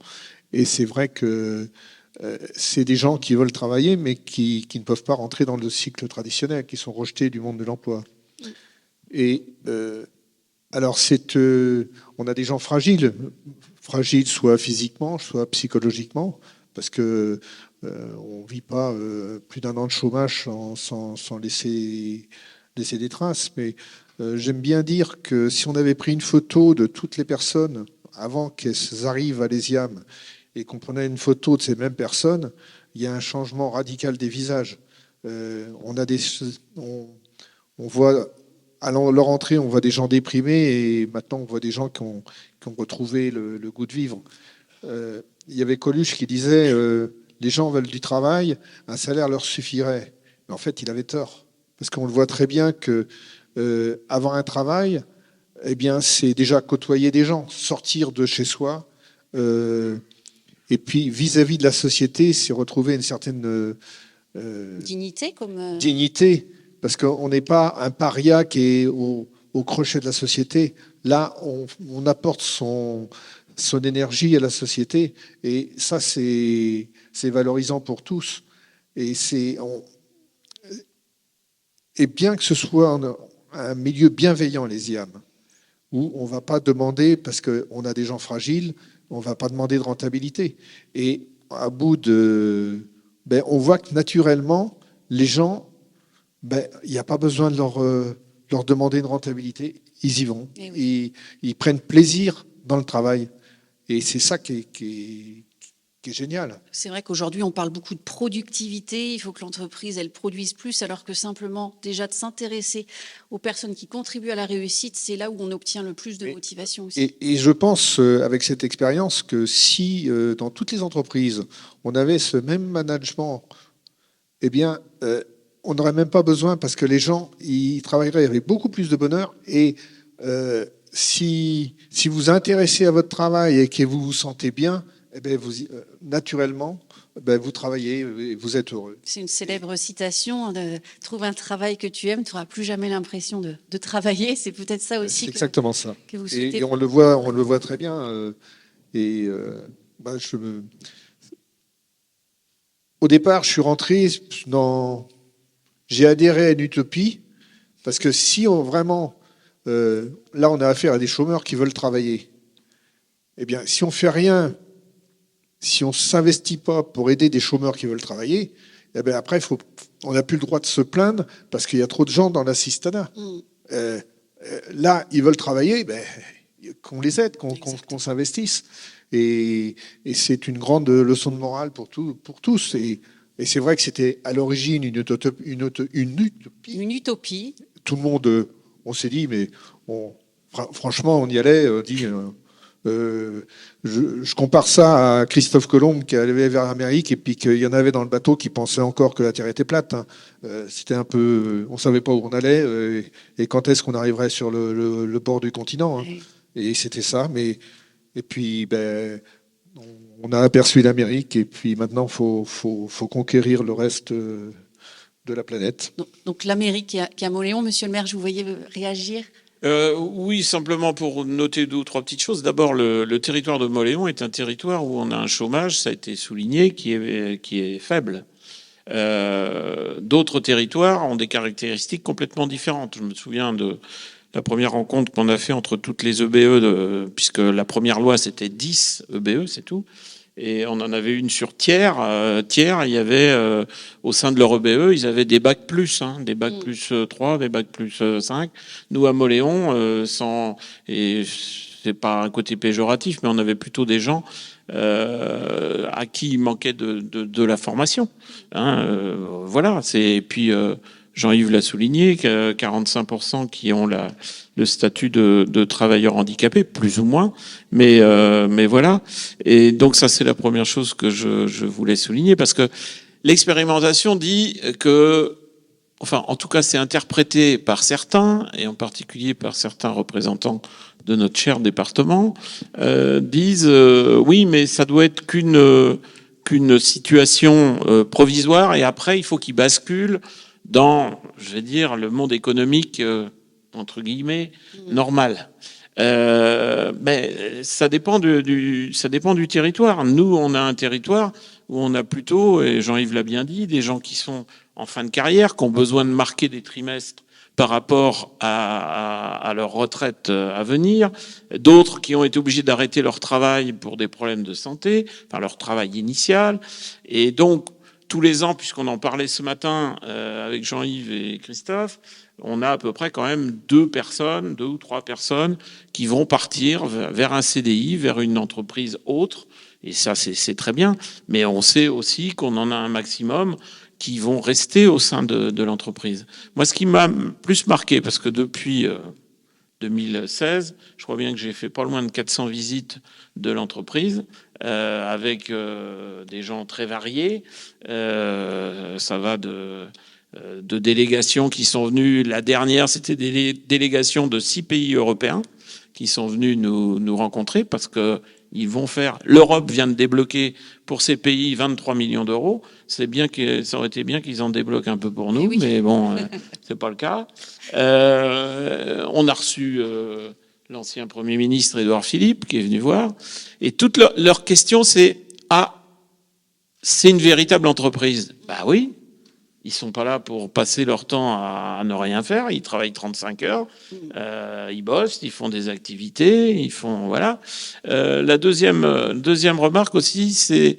Et c'est vrai que c'est des gens qui veulent travailler, mais qui ne peuvent pas rentrer dans le cycle traditionnel, qui sont rejetés du monde de l'emploi. Et alors, on a des gens fragiles soit physiquement, soit psychologiquement, parce que on vit pas plus d'1 an de chômage sans laisser des traces. Mais j'aime bien dire que si on avait pris une photo de toutes les personnes avant qu'elles arrivent à l'ESIAM et qu'on prenait une photo de ces mêmes personnes, il y a un changement radical des visages. On voit, à leur entrée, on voit des gens déprimés et maintenant on voit des gens qui ont retrouvé le goût de vivre. Il y avait Coluche qui disait les gens veulent du travail, un salaire leur suffirait. Mais en fait, il avait tort. Parce qu'on le voit très bien que avoir un travail, eh bien, c'est déjà côtoyer des gens, sortir de chez soi. Et puis, vis-à-vis de la société, c'est retrouver une certaine dignité, dignité, parce qu'on n'est pas un paria qui est au crochet de la société. Là, on apporte son énergie à la société, et ça, c'est valorisant pour tous. Et bien que ce soit un milieu bienveillant, les IAM, où on ne va pas demander, parce qu'on a des gens fragiles, on ne va pas demander de rentabilité. Et à bout on voit que naturellement, les gens, il n'y a pas besoin de leur demander une rentabilité. Ils y vont. Eh oui. Ils prennent plaisir dans le travail. Et c'est ça qui est génial. C'est vrai qu'aujourd'hui, on parle beaucoup de productivité. Il faut que l'entreprise, elle produise plus, alors que simplement, déjà, de s'intéresser aux personnes qui contribuent à la réussite, c'est là où on obtient le plus de motivation aussi. Et je pense, avec cette expérience, que si dans toutes les entreprises, on avait ce même management, eh bien, on n'aurait même pas besoin, parce que les gens, ils travailleraient avec beaucoup plus de bonheur. Et si vous intéressez à votre travail et que vous vous sentez bien, eh bien, naturellement, vous travaillez et vous êtes heureux. C'est une célèbre citation trouve un travail que tu aimes, tu n'auras plus jamais l'impression de travailler. C'est peut-être ça aussi. C'est exactement ça. Que vous souhaitez. Et on le voit très bien. Au départ, je suis rentré j'ai adhéré à une utopie, parce que si on vraiment, là, on a affaire à des chômeurs qui veulent travailler. Eh bien, si on fait rien, si on ne s'investit pas pour aider des chômeurs qui veulent travailler, eh bien après, on n'a plus le droit de se plaindre parce qu'il y a trop de gens dans l'assistanat. Là, ils veulent travailler, qu'on les aide, qu'on s'investisse. Et c'est une grande leçon de morale pour tous. Et c'est vrai que c'était à l'origine une utopie. Une utopie. Tout le monde, on s'est dit, mais franchement, on y allait, je compare ça à Christophe Colomb qui allait vers l'Amérique et puis qu'il y en avait dans le bateau qui pensaient encore que la Terre était plate. C'était un peu, on savait pas où on allait et quand est-ce qu'on arriverait sur le bord du continent. Oui. Et c'était ça. Et puis on a aperçu l'Amérique et puis maintenant faut conquérir le reste de la planète. Donc l'Amérique qui a Mauléon, Monsieur le maire, je vous voyais réagir. Oui, simplement pour noter 2 ou 3 petites choses. D'abord, le territoire de Mauléon est un territoire où on a un chômage, ça a été souligné, qui est faible. D'autres territoires ont des caractéristiques complètement différentes. Je me souviens de la première rencontre qu'on a fait entre toutes les EBE, puisque la première loi c'était 10 EBE, c'est tout. Et on en avait une sur Thiers. Thiers, il y avait, au sein de leur EBE, ils avaient des bacs plus, des bacs plus 3, des bacs plus 5. Nous, à Mauléon, et c'est pas un côté péjoratif, mais on avait plutôt des gens à qui il manquait de la formation. Voilà. Et puis, Jean-Yves l'a souligné, que 45% qui ont le statut de travailleur handicapé, plus ou moins, mais voilà. Et donc ça, c'est la première chose que je voulais souligner, parce que l'expérimentation dit que, enfin, en tout cas, c'est interprété par certains, et en particulier par certains représentants de notre cher département, disent oui, mais ça doit être qu'une situation provisoire, et après, il faut qu'il bascule dans, je vais dire, le monde économique, entre guillemets, normal. Mais ça dépend du territoire. Nous, on a un territoire où on a plutôt, et Jean-Yves l'a bien dit, des gens qui sont en fin de carrière, qui ont besoin de marquer des trimestres par rapport à leur retraite à venir, d'autres qui ont été obligés d'arrêter leur travail pour des problèmes de santé, enfin leur travail initial, et donc tous les ans, puisqu'on en parlait ce matin avec Jean-Yves et Christophe, on a à peu près quand même 2 ou 3 personnes qui vont partir vers un CDI, vers une entreprise autre. Et ça, c'est très bien. Mais on sait aussi qu'on en a un maximum qui vont rester au sein de l'entreprise. Moi, ce qui m'a plus marqué, parce que depuis 2016, je crois bien que j'ai fait pas loin de 400 visites de l'entreprise, avec des gens très variés. Ça va de délégations qui sont venues. La dernière, c'était des délégations de 6 pays européens qui sont venus nous rencontrer, parce que ils vont faire. L'Europe vient de débloquer pour ces pays 23 millions d'euros. Ça aurait été bien qu'ils en débloquent un peu pour nous, mais bon, c'est pas le cas. On a reçu l'ancien Premier ministre Édouard Philippe qui est venu voir, et toute leur question c'est c'est une véritable entreprise. Bah oui. Ils sont pas là pour passer leur temps à ne rien faire. Ils travaillent 35 heures, ils bossent, ils font des activités, ils font voilà. La deuxième remarque aussi, c'est,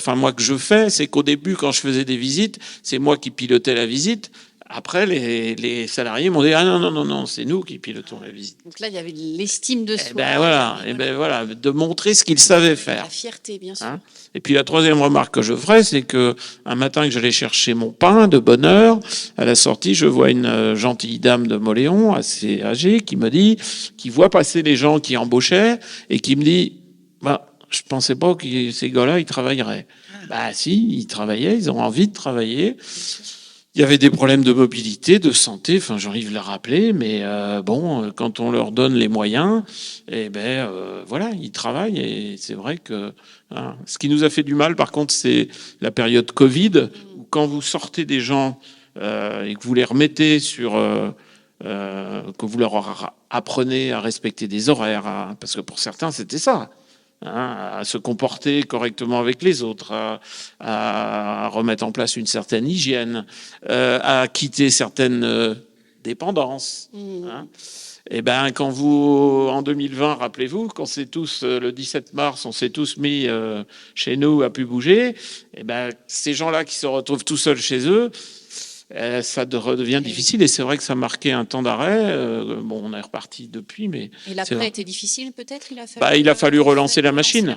moi que je fais, c'est qu'au début, quand je faisais des visites, c'est moi qui pilotais la visite. Après, les salariés m'ont dit non, c'est nous qui pilotons la visite. Donc là, il y avait l'estime de soi. Voilà, de montrer ce qu'ils savaient faire. La fierté, bien sûr. Et puis la troisième remarque que je ferai, c'est que un matin que j'allais chercher mon pain de bonne heure, à la sortie, je vois une gentille dame de Mauléon, assez âgée, qui voit passer les gens qui embauchaient et qui me dit, je pensais pas que ces gars-là, ils travailleraient. Bah si, ils travaillaient, ils ont envie de travailler. Il y avait des problèmes de mobilité, de santé, Jean-Yves l'a rappelé, mais quand on leur donne les moyens, voilà, ils travaillent, et c'est vrai que ce qui nous a fait du mal, par contre, c'est la période Covid, où quand vous sortez des gens et que vous les remettez que vous leur apprenez à respecter des horaires, parce que pour certains, c'était ça. À se comporter correctement avec les autres, à remettre en place une certaine hygiène, à quitter certaines dépendances. Et quand en 2020, rappelez-vous, quand c'est tous le 17 mars, on s'est tous mis chez nous à plus bouger. Ces gens-là qui se retrouvent tout seuls chez eux, ça redevient difficile, et c'est vrai que ça marquait un temps d'arrêt. On est reparti depuis, mais... Et l'après était difficile, peut-être? Il a fallu relancer la machine.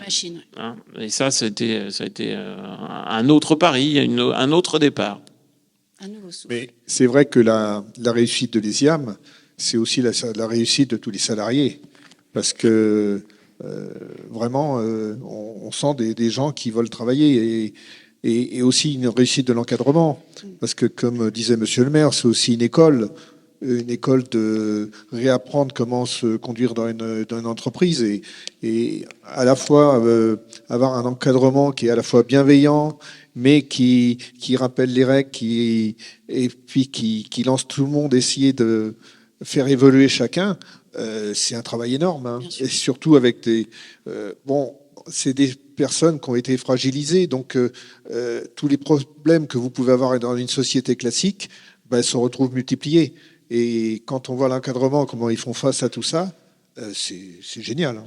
Et ça a été un autre pari, un autre départ. Un nouveau souffle. Mais c'est vrai que la réussite de l'ESIAM, c'est aussi la réussite de tous les salariés. Parce que vraiment, on sent des gens qui veulent travailler, et aussi une réussite de l'encadrement. Parce que, comme disait Monsieur le maire, c'est aussi une école de réapprendre comment se conduire dans une entreprise, et à la fois avoir un encadrement qui est à la fois bienveillant, mais qui rappelle les règles, et puis qui lance tout le monde, essayer de faire évoluer chacun. C'est un travail énorme, et surtout avec c'est des personnes qui ont été fragilisées. Donc, tous les problèmes que vous pouvez avoir dans une société classique se retrouvent multipliés. Et quand on voit l'encadrement, comment ils font face à tout ça, c'est génial. Hein.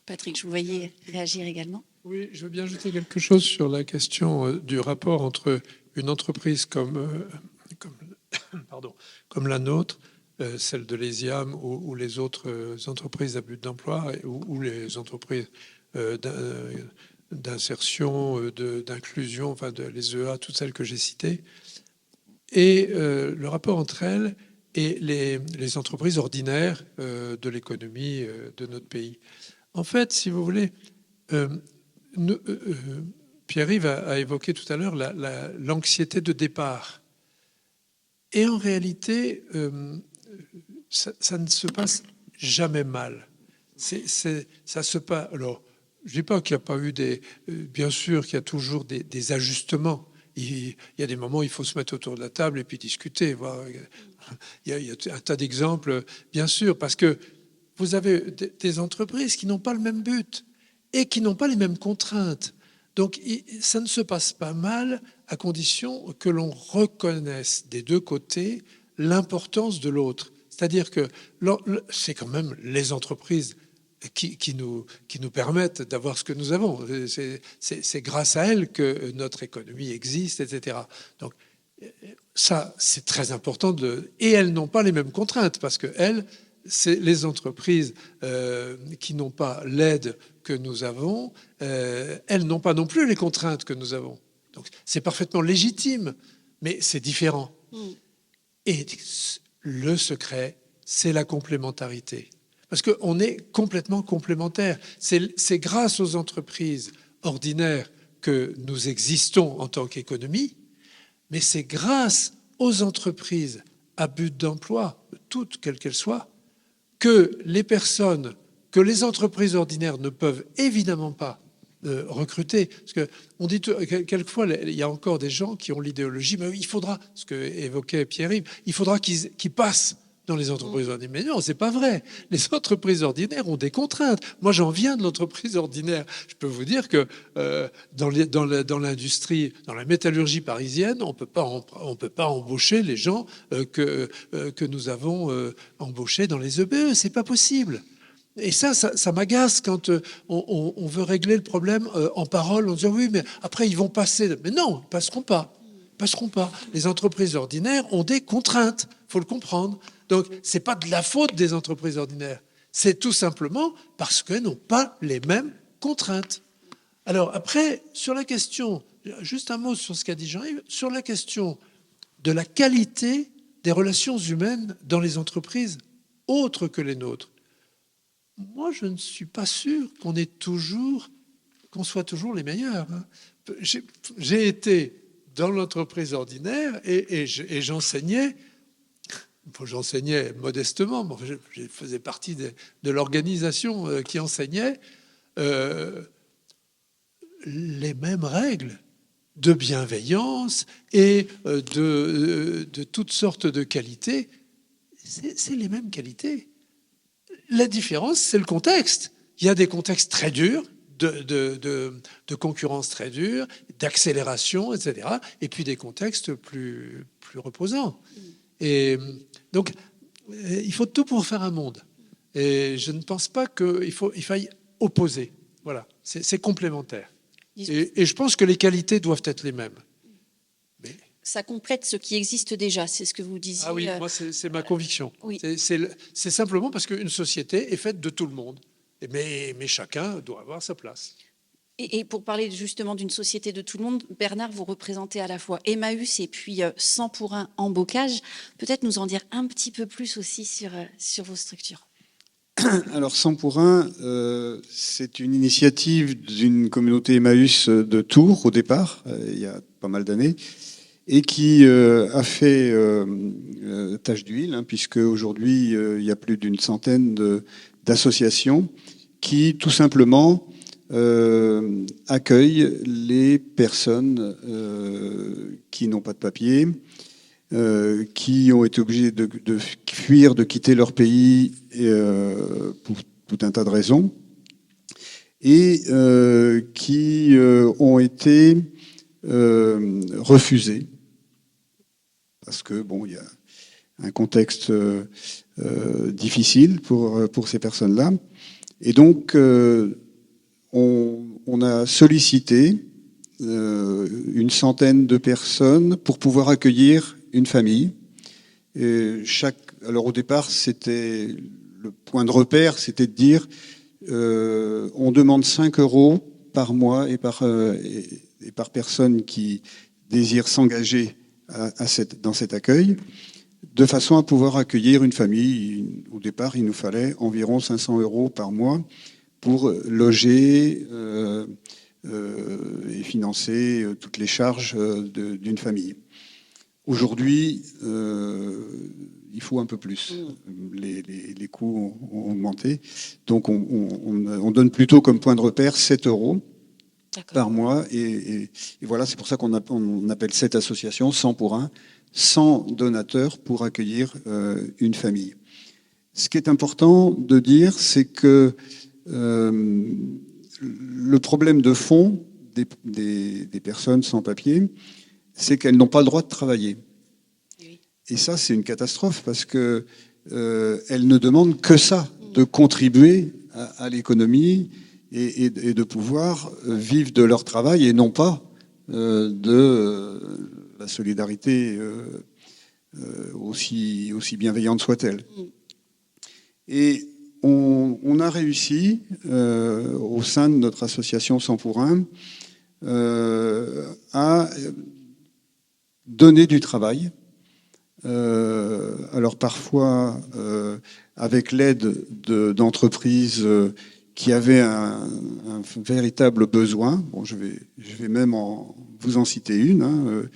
Patrick, je vous voyais réagir également. Oui, je veux bien ajouter quelque chose sur la question du rapport entre une entreprise comme la nôtre, celle de l'ESIAM ou les autres entreprises à but d'emploi ou les entreprises d'insertion, d'inclusion, enfin les EA, toutes celles que j'ai citées, et le rapport entre elles et les entreprises ordinaires de l'économie de notre pays. En fait, si vous voulez, Pierre-Yves a évoqué tout à l'heure l'anxiété de départ. Et en réalité, ça ne se passe jamais mal. Ça se passe. Alors, je ne dis pas qu'il n'y a pas eu bien sûr qu'il y a toujours des ajustements. Il y a des moments où il faut se mettre autour de la table et puis discuter. Il y a un tas d'exemples, bien sûr, parce que vous avez des entreprises qui n'ont pas le même but et qui n'ont pas les mêmes contraintes. Donc, ça ne se passe pas mal à condition que l'on reconnaisse des deux côtés l'importance de l'autre. C'est-à-dire que c'est quand même les entreprises qui nous permettent d'avoir ce que nous avons. C'est grâce à elles que notre économie existe, etc. Donc, ça, c'est très important. Et elles n'ont pas les mêmes contraintes parce qu'elles, c'est les entreprises qui n'ont pas l'aide que nous avons, elles n'ont pas non plus les contraintes que nous avons. Donc c'est parfaitement légitime, mais c'est différent. Et le secret, c'est la complémentarité. Parce qu'on est complètement complémentaires. C'est grâce aux entreprises ordinaires que nous existons en tant qu'économie, mais c'est grâce aux entreprises à but d'emploi, toutes quelles qu'elles soient, que les entreprises ordinaires ne peuvent évidemment pas recruter. Parce que on dit quelquefois, il y a encore des gens qui ont l'idéologie, mais il faudra, ce que évoquait Pierre-Yves, il faudra qu'ils passent dans les entreprises ordinaires. Mais non, c'est pas vrai. Les entreprises ordinaires ont des contraintes. Moi, j'en viens de l'entreprise ordinaire. Je peux vous dire que dans l'industrie, dans la métallurgie parisienne, on peut pas embaucher les gens que nous avons embauchés dans les EBE. C'est pas possible. Et ça m'agace quand on veut régler le problème en parole, en disant oui, mais après ils vont passer. Mais non, ils passeront pas. Les entreprises ordinaires ont des contraintes. Faut le comprendre. Donc, c'est pas de la faute des entreprises ordinaires. C'est tout simplement parce qu'elles n'ont pas les mêmes contraintes. Alors après, sur la question, juste un mot sur ce qu'a dit Jean-Yves, sur la question de la qualité des relations humaines dans les entreprises autres que les nôtres. Moi, je ne suis pas sûr qu'on soit toujours les meilleurs. J'ai été dans l'entreprise ordinaire et j'enseignais. J'enseignais modestement, je faisais partie de l'organisation qui enseignait les mêmes règles de bienveillance et de toutes sortes de qualités. C'est les mêmes qualités. La différence, c'est le contexte. Il y a des contextes très durs, de concurrence très dure, d'accélération, etc. Et puis des contextes plus reposants. Et donc, il faut tout pour faire un monde. Et je ne pense pas qu'il faille opposer. Voilà, c'est complémentaire. Et je pense que les qualités doivent être les mêmes. Mais... Ça complète ce qui existe déjà, c'est ce que vous disiez. Ah oui, moi c'est ma conviction. Oui. C'est simplement parce qu'une société est faite de tout le monde. Mais chacun doit avoir sa place. Et pour parler justement d'une société de tout le monde, Bernard, vous représentez à la fois Emmaüs et puis 100 pour 1 en bocage. Peut-être nous en dire un petit peu plus aussi sur vos structures. Alors 100 pour 1, c'est une initiative d'une communauté Emmaüs de Tours au départ, il y a pas mal d'années, et qui a fait tache d'huile, puisque aujourd'hui il y a plus d'une centaine d'associations qui tout simplement accueillent les personnes qui n'ont pas de papier, qui ont été obligés de fuir, de quitter leur pays pour tout un tas de raisons. et qui ont été refusés parce que bon, il y a un contexte difficile pour ces personnes-là. Et donc, on a sollicité une centaine de personnes pour pouvoir accueillir une famille. Et alors au départ, c'était le point de repère, c'était de dire on demande 5 € par mois et par personne qui désire s'engager dans cet accueil, de façon à pouvoir accueillir une famille. Au départ, il nous fallait environ 500 € par mois pour loger et financer toutes les charges d'une famille. Aujourd'hui, il faut un peu plus. Les coûts ont augmenté. Donc, on donne plutôt comme point de repère 7 € par mois. Et voilà, c'est pour ça qu'on appelle cette association 100 pour 1, 100 donateurs pour accueillir une famille. Ce qui est important de dire, c'est que le problème de fond des personnes sans papier, c'est qu'elles n'ont pas le droit de travailler. Oui. Et ça, c'est une catastrophe parce que elles ne demandent que ça, de contribuer à l'économie et de pouvoir vivre de leur travail et non pas de la solidarité aussi bienveillante soit-elle. Et on a réussi, au sein de notre association 100 pour 1, à donner du travail. Alors parfois avec l'aide d'entreprises qui avaient un véritable besoin. Bon, je vais même vous en citer une.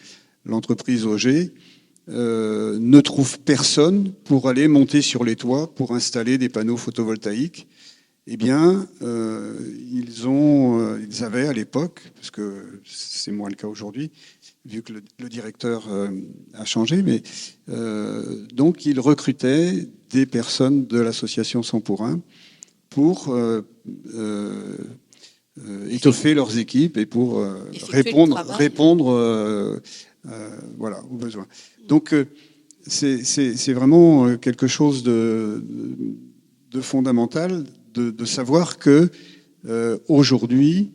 L'entreprise Auger ne trouve personne pour aller monter sur les toits pour installer des panneaux photovoltaïques. Eh bien, ils avaient à l'époque, parce que c'est moins le cas aujourd'hui, vu que le directeur a changé, mais donc ils recrutaient des personnes de l'association 100 pour 1 pour étoffer leurs équipes et pour répondre voilà, aux besoins. Donc c'est vraiment quelque chose de fondamental de savoir que aujourd'hui,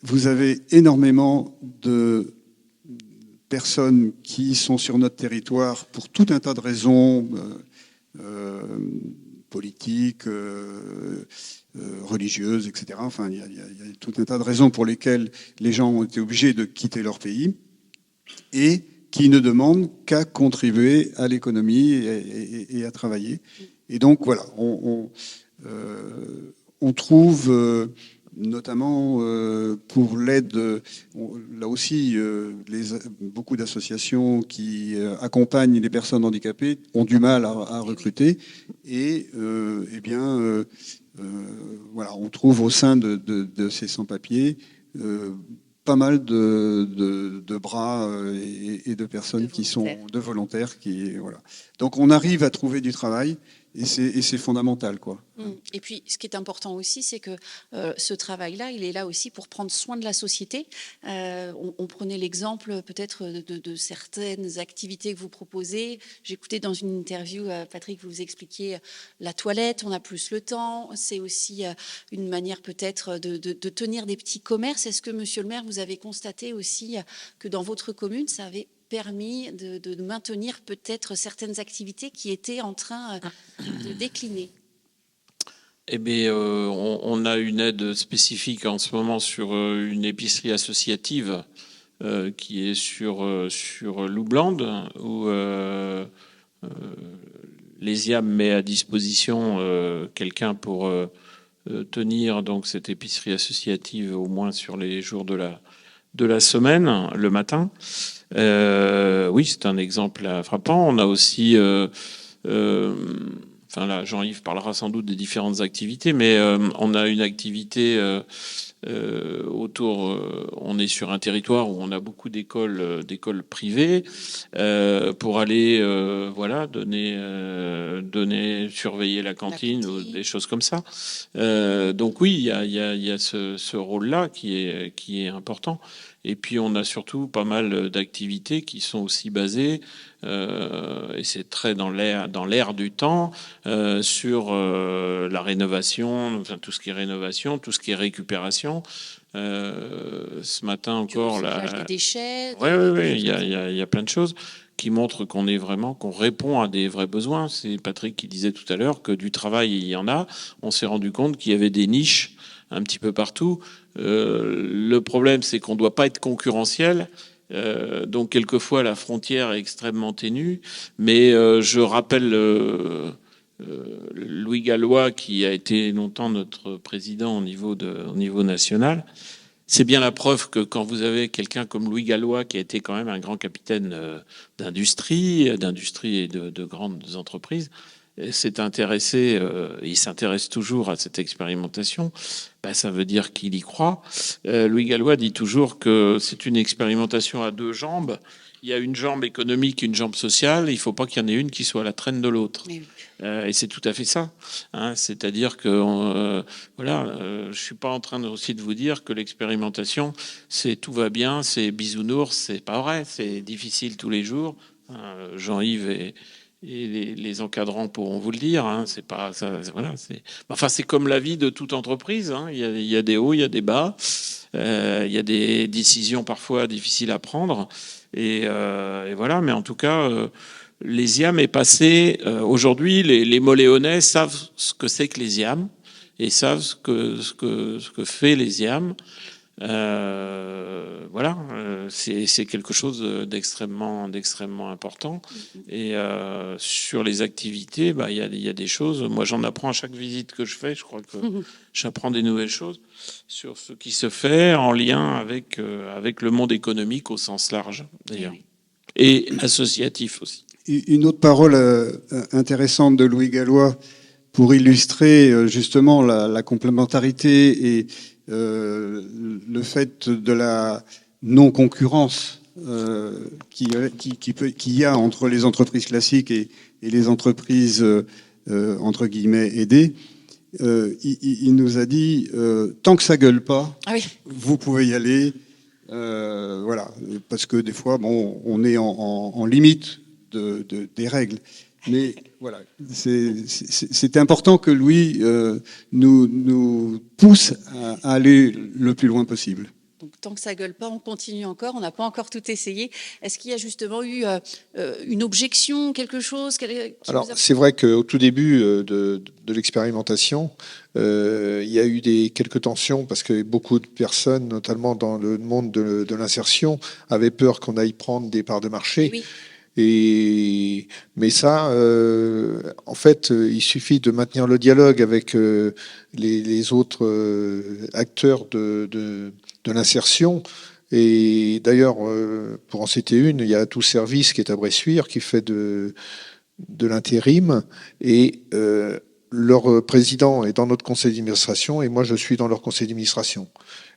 vous avez énormément de personnes qui sont sur notre territoire pour tout un tas de raisons politiques, religieuses, etc. Enfin, il y a tout un tas de raisons pour lesquelles les gens ont été obligés de quitter leur pays et qui ne demandent qu'à contribuer à l'économie et à travailler. Et donc, voilà, on trouve notamment pour l'aide, là aussi, beaucoup d'associations qui accompagnent les personnes handicapées ont du mal à recruter. Et eh bien, voilà, on trouve au sein de ces sans-papiers pas mal de bras et de personnes qui sont de volontaires. Voilà. Donc on arrive à trouver du travail. Et c'est fondamental, quoi. Et puis, ce qui est important aussi, c'est que ce travail-là, il est là aussi pour prendre soin de la société. On prenait l'exemple peut-être de certaines activités que vous proposez. J'écoutais dans une interview, Patrick, vous expliquiez la toilette, on a plus le temps. C'est aussi une manière peut-être de tenir des petits commerces. Est-ce que, monsieur le maire, vous avez constaté aussi que dans votre commune, ça avait permis de maintenir peut-être certaines activités qui étaient en train de décliner? Eh bien, on a une aide spécifique en ce moment sur une épicerie associative qui est sur Loublande, où l'ESIAM met à disposition quelqu'un pour tenir donc cette épicerie associative au moins sur les jours de la semaine, le matin. Oui, c'est un exemple frappant. On a aussi enfin là, Jean-Yves parlera sans doute des différentes activités, mais on a une activité autour. On est sur un territoire où on a beaucoup d'écoles privées pour aller, voilà, surveiller la cantine ou des choses comme ça. Donc oui, il y a ce rôle-là qui est important. Et puis on a surtout pas mal d'activités qui sont aussi basées, et c'est très dans l'air du temps, sur la rénovation, enfin tout ce qui est rénovation, tout ce qui est récupération. Ce matin encore, des déchets. Oui, il y a plein de choses qui montrent qu'on répond à des vrais besoins. C'est Patrick qui disait tout à l'heure que du travail il y en a. On s'est rendu compte qu'il y avait des niches un petit peu partout. Le problème, c'est qu'on ne doit pas être concurrentiel. Donc, quelquefois, la frontière est extrêmement ténue. Mais je rappelle Louis Gallois, qui a été longtemps notre président au niveau national. C'est bien la preuve que quand vous avez quelqu'un comme Louis Gallois, qui a été quand même un grand capitaine d'industrie et de grandes entreprises, s'est intéressé, il s'intéresse toujours à cette expérimentation, ça veut dire qu'il y croit. Louis Gallois dit toujours que c'est une expérimentation à deux jambes. Il y a une jambe économique, une jambe sociale. Il ne faut pas qu'il y en ait une qui soit à la traîne de l'autre. Et c'est tout à fait ça. Hein. C'est-à-dire que, je suis pas en train aussi de vous dire que l'expérimentation, c'est tout va bien, c'est bisounours. C'est pas vrai. C'est difficile tous les jours. Jean-Yves et les encadrants pourront vous le dire. Hein. C'est pas ça. Voilà. C'est comme la vie de toute entreprise. Hein. Il y a des hauts, il y a des bas. Il y a des décisions parfois difficiles à prendre. Et voilà. Mais en tout cas, les IAM est passé. Aujourd'hui, les Moléonais savent ce que c'est que les IAM et savent ce que fait les IAM. C'est quelque chose d'extrêmement important. Et sur les activités, il y a des choses. Moi, j'en apprends à chaque visite que je fais. Je crois que j'apprends des nouvelles choses sur ce qui se fait en lien avec le monde économique au sens large, d'ailleurs, et associatif aussi. Une autre parole intéressante de Louis Gallois pour illustrer justement la complémentarité et le fait de la non-concurrence qu'il y a entre les entreprises classiques et les entreprises entre guillemets aidées. Il nous a dit tant que ça gueule pas, vous pouvez y aller. Voilà, parce que des fois, on est en limite des règles. Mais voilà, c'est important que Louis nous pousse à aller le plus loin possible. Donc, tant que ça gueule pas, on continue encore. On n'a pas encore tout essayé. Est-ce qu'il y a justement eu une objection, quelque chose Alors, c'est vrai qu'au tout début de l'expérimentation, il y a eu quelques tensions parce que beaucoup de personnes, notamment dans le monde de l'insertion, avaient peur qu'on aille prendre des parts de marché. Oui. Mais ça, en fait, il suffit de maintenir le dialogue avec les autres acteurs de l'insertion. Et d'ailleurs, pour en citer une, il y a Tout Service qui est à Bressuire, qui fait de l'intérim. Et leur président est dans notre conseil d'administration et moi, je suis dans leur conseil d'administration.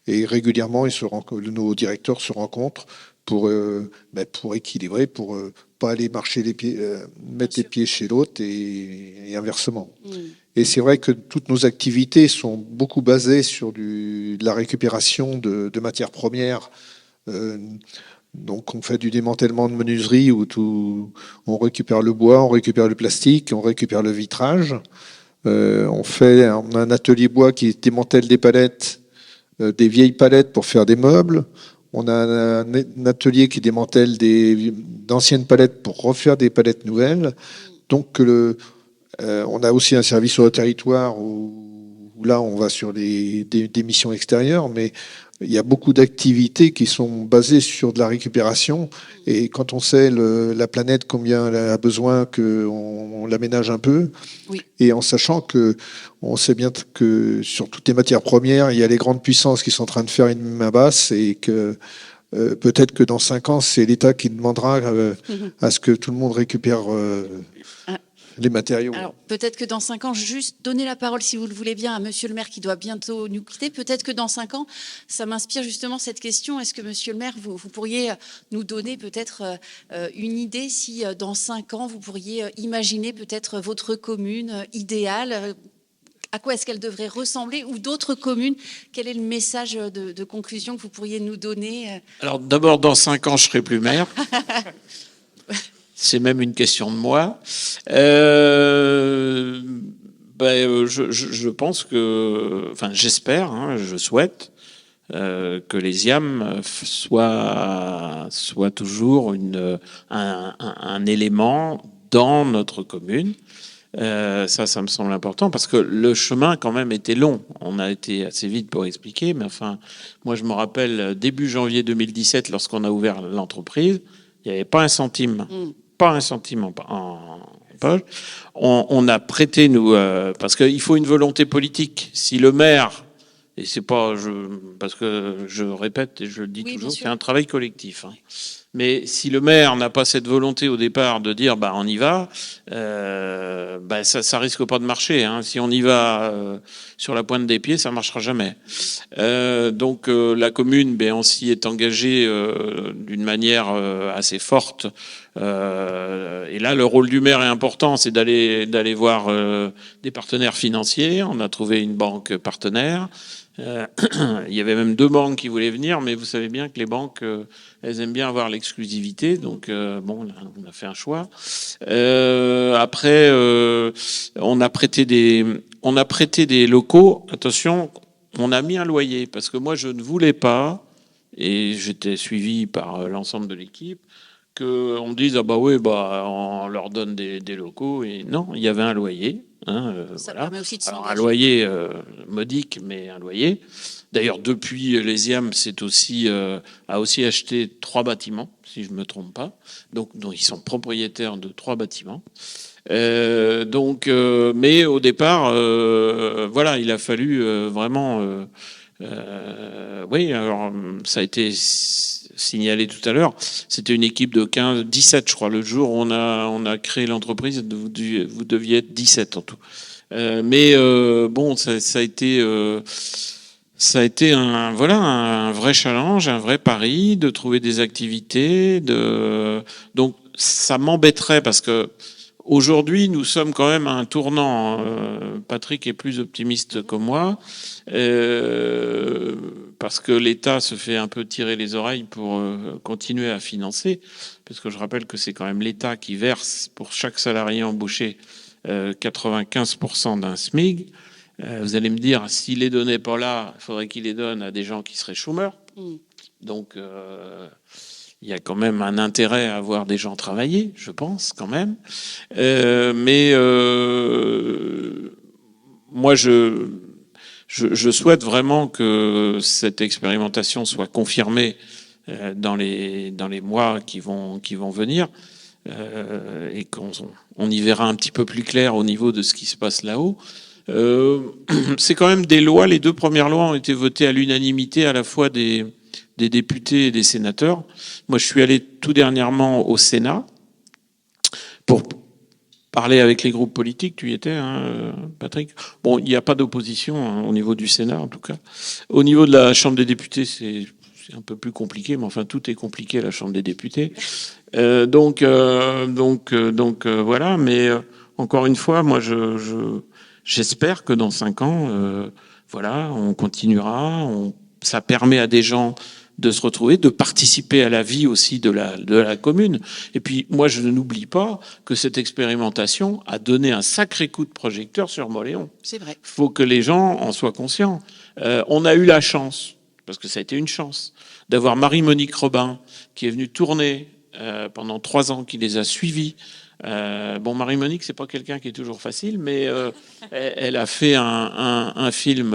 Et régulièrement, nos directeurs se rencontrent pour équilibrer, pour pas aller marcher mettre les pieds chez l'autre et inversement. Et c'est vrai que toutes nos activités sont beaucoup basées sur de la récupération de matières premières. Donc on fait du démantèlement de menuiserie où on récupère le bois, on récupère le plastique, on récupère le vitrage. On a un atelier bois qui démantèle des palettes, des vieilles palettes pour faire des meubles. On a un atelier qui démantèle d'anciennes palettes pour refaire des palettes nouvelles. Donc, on a aussi un service sur le territoire où là, on va sur des missions extérieures, mais il y a beaucoup d'activités qui sont basées sur de la récupération. Et quand on sait la planète, combien elle a besoin qu'on l'aménage un peu, oui. Et en sachant on sait bien que sur toutes les matières premières, il y a les grandes puissances qui sont en train de faire une main basse et que peut-être que dans 5 ans, c'est l'État qui demandera à ce que tout le monde récupère les matériaux. Alors, peut-être que dans 5 ans, juste donner la parole, si vous le voulez bien, à monsieur le maire qui doit bientôt nous quitter. Peut-être que dans 5 ans, ça m'inspire justement cette question. Est-ce que monsieur le maire, vous pourriez nous donner peut-être une idée si dans 5 ans, vous pourriez imaginer peut-être votre commune idéale, à quoi est-ce qu'elle devrait ressembler, ou d'autres communes? Quel est le message de conclusion que vous pourriez nous donner? Alors d'abord, dans 5 ans, je serai plus maire. C'est même une question de moi. Je pense que, enfin, j'espère, hein, je souhaite que les IAM soient toujours un élément dans notre commune. Ça me semble important parce que le chemin quand même était long. On a été assez vite pour expliquer, mais enfin, moi je me rappelle début janvier 2017, lorsqu'on a ouvert l'entreprise, il n'y avait pas un centime. Pas un centime en poche. On a prêté, nous, parce qu'il faut une volonté politique. Si le maire, et c'est pas, parce que je répète et je le dis toujours, c'est un travail collectif. Hein. Mais si le maire n'a pas cette volonté au départ de dire, on y va, ça risque pas de marcher. Hein. Si on y va sur la pointe des pieds, ça marchera jamais. Donc la commune, on s'y est engagé d'une manière assez forte. Et là, le rôle du maire est important, c'est d'aller voir des partenaires financiers. On a trouvé une banque partenaire. Il y avait même 2 banques qui voulaient venir, mais vous savez bien que les banques, elles aiment bien avoir l'exclusivité. Donc, on a fait un choix. Après, on a prêté des locaux. Attention, on a mis un loyer parce que moi, je ne voulais pas, et j'étais suivi par l'ensemble de l'équipe, qu'on me dise on leur donne des locaux. Et non, il y avait un loyer. Ça voilà. permet aussi de Alors, s'engager. un loyer modique, mais un loyer. D'ailleurs, depuis, les IAM a aussi acheté 3 bâtiments, si je ne me trompe pas. Donc, ils sont propriétaires de 3 bâtiments. Mais au départ, il a fallu vraiment. Alors ça a été signalé tout à l'heure. C'était une équipe de 17, je crois. Le jour où on a créé l'entreprise, vous deviez être 17 en tout. Ça a été un vrai challenge, un vrai pari de trouver des activités. Donc ça m'embêterait parce que aujourd'hui, nous sommes quand même à un tournant. Patrick est plus optimiste que moi, parce que l'État se fait un peu tirer les oreilles pour continuer à financer, parce que je rappelle que c'est quand même l'État qui verse pour chaque salarié embauché 95% d'un SMIC. Vous allez me dire, s'il les donnait pas là, il faudrait qu'il les donne à des gens qui seraient chômeurs. Donc, il y a quand même un intérêt à voir des gens travailler, je pense, quand même. Moi, je souhaite vraiment que cette expérimentation soit confirmée dans les mois qui vont venir, et qu'on y verra un petit peu plus clair au niveau de ce qui se passe là-haut. C'est quand même des lois. Les 2 premières lois ont été votées à l'unanimité, à la fois des députés et des sénateurs. Moi, je suis allé tout dernièrement au Sénat pour parler avec les groupes politiques. Tu y étais, hein, Patrick? Bon, il n'y a pas d'opposition au niveau du Sénat, en tout cas. Au niveau de la Chambre des députés, c'est un peu plus compliqué, mais enfin, tout est compliqué à la Chambre des députés. Voilà. Mais encore une fois, moi, j'espère que dans 5 ans, on continuera. Ça permet à des gens de se retrouver, de participer à la vie aussi de la commune. Et puis, moi, je n'oublie pas que cette expérimentation a donné un sacré coup de projecteur sur Mauléon. C'est vrai. Il faut que les gens en soient conscients. On a eu la chance, parce que ça a été une chance, d'avoir Marie-Monique Robin, qui est venue tourner pendant 3 ans, qui les a suivis. Marie-Monique, c'est pas quelqu'un qui est toujours facile, mais elle a fait un film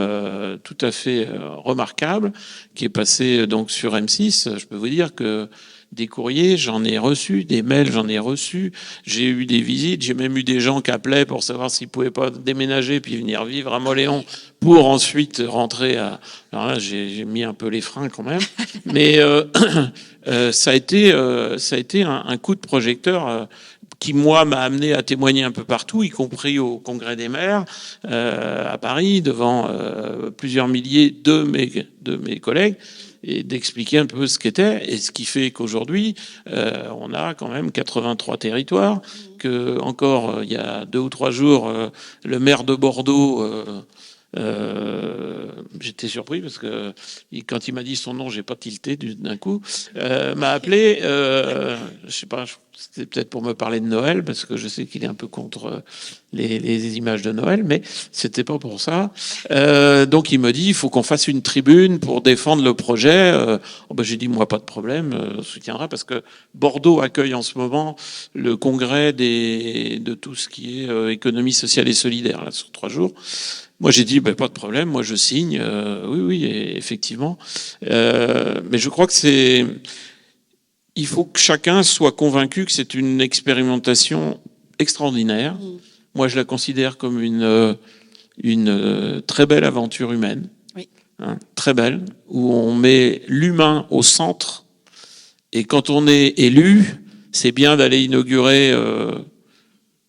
tout à fait remarquable qui est passé donc sur M6. Je peux vous dire que des courriers, j'en ai reçu, des mails, j'en ai reçu. J'ai eu des visites, j'ai même eu des gens qui appelaient pour savoir s'ils pouvaient pas déménager puis venir vivre à Mauléon pour ensuite rentrer à... Alors là, j'ai mis un peu les freins quand même, mais ça a été un coup de projecteur qui moi m'a amené à témoigner un peu partout, y compris au Congrès des maires à Paris, devant plusieurs milliers de mes collègues, et d'expliquer un peu ce qu'était, et ce qui fait qu'aujourd'hui, on a quand même 83 territoires, que encore il y a 2 ou 3 jours, le maire de Bordeaux, j'étais surpris parce que quand il m'a dit son nom, j'ai pas tilté d'un coup, m'a appelé, je sais pas, c'était peut-être pour me parler de Noël, parce que je sais qu'il est un peu contre les images de Noël, mais c'était pas pour ça. Donc il me dit, il faut qu'on fasse une tribune pour défendre le projet. J'ai dit, moi, pas de problème, on soutiendra, parce que Bordeaux accueille en ce moment le congrès de tout ce qui est économie sociale et solidaire, là, sur 3 jours. Moi, j'ai dit, pas de problème, moi, je signe. Oui, effectivement. Mais je crois que il faut que chacun soit convaincu que c'est une expérimentation extraordinaire. Moi, je la considère comme une très belle aventure humaine. Oui. Hein, très belle, où on met l'humain au centre. Et quand on est élu, c'est bien d'aller inaugurer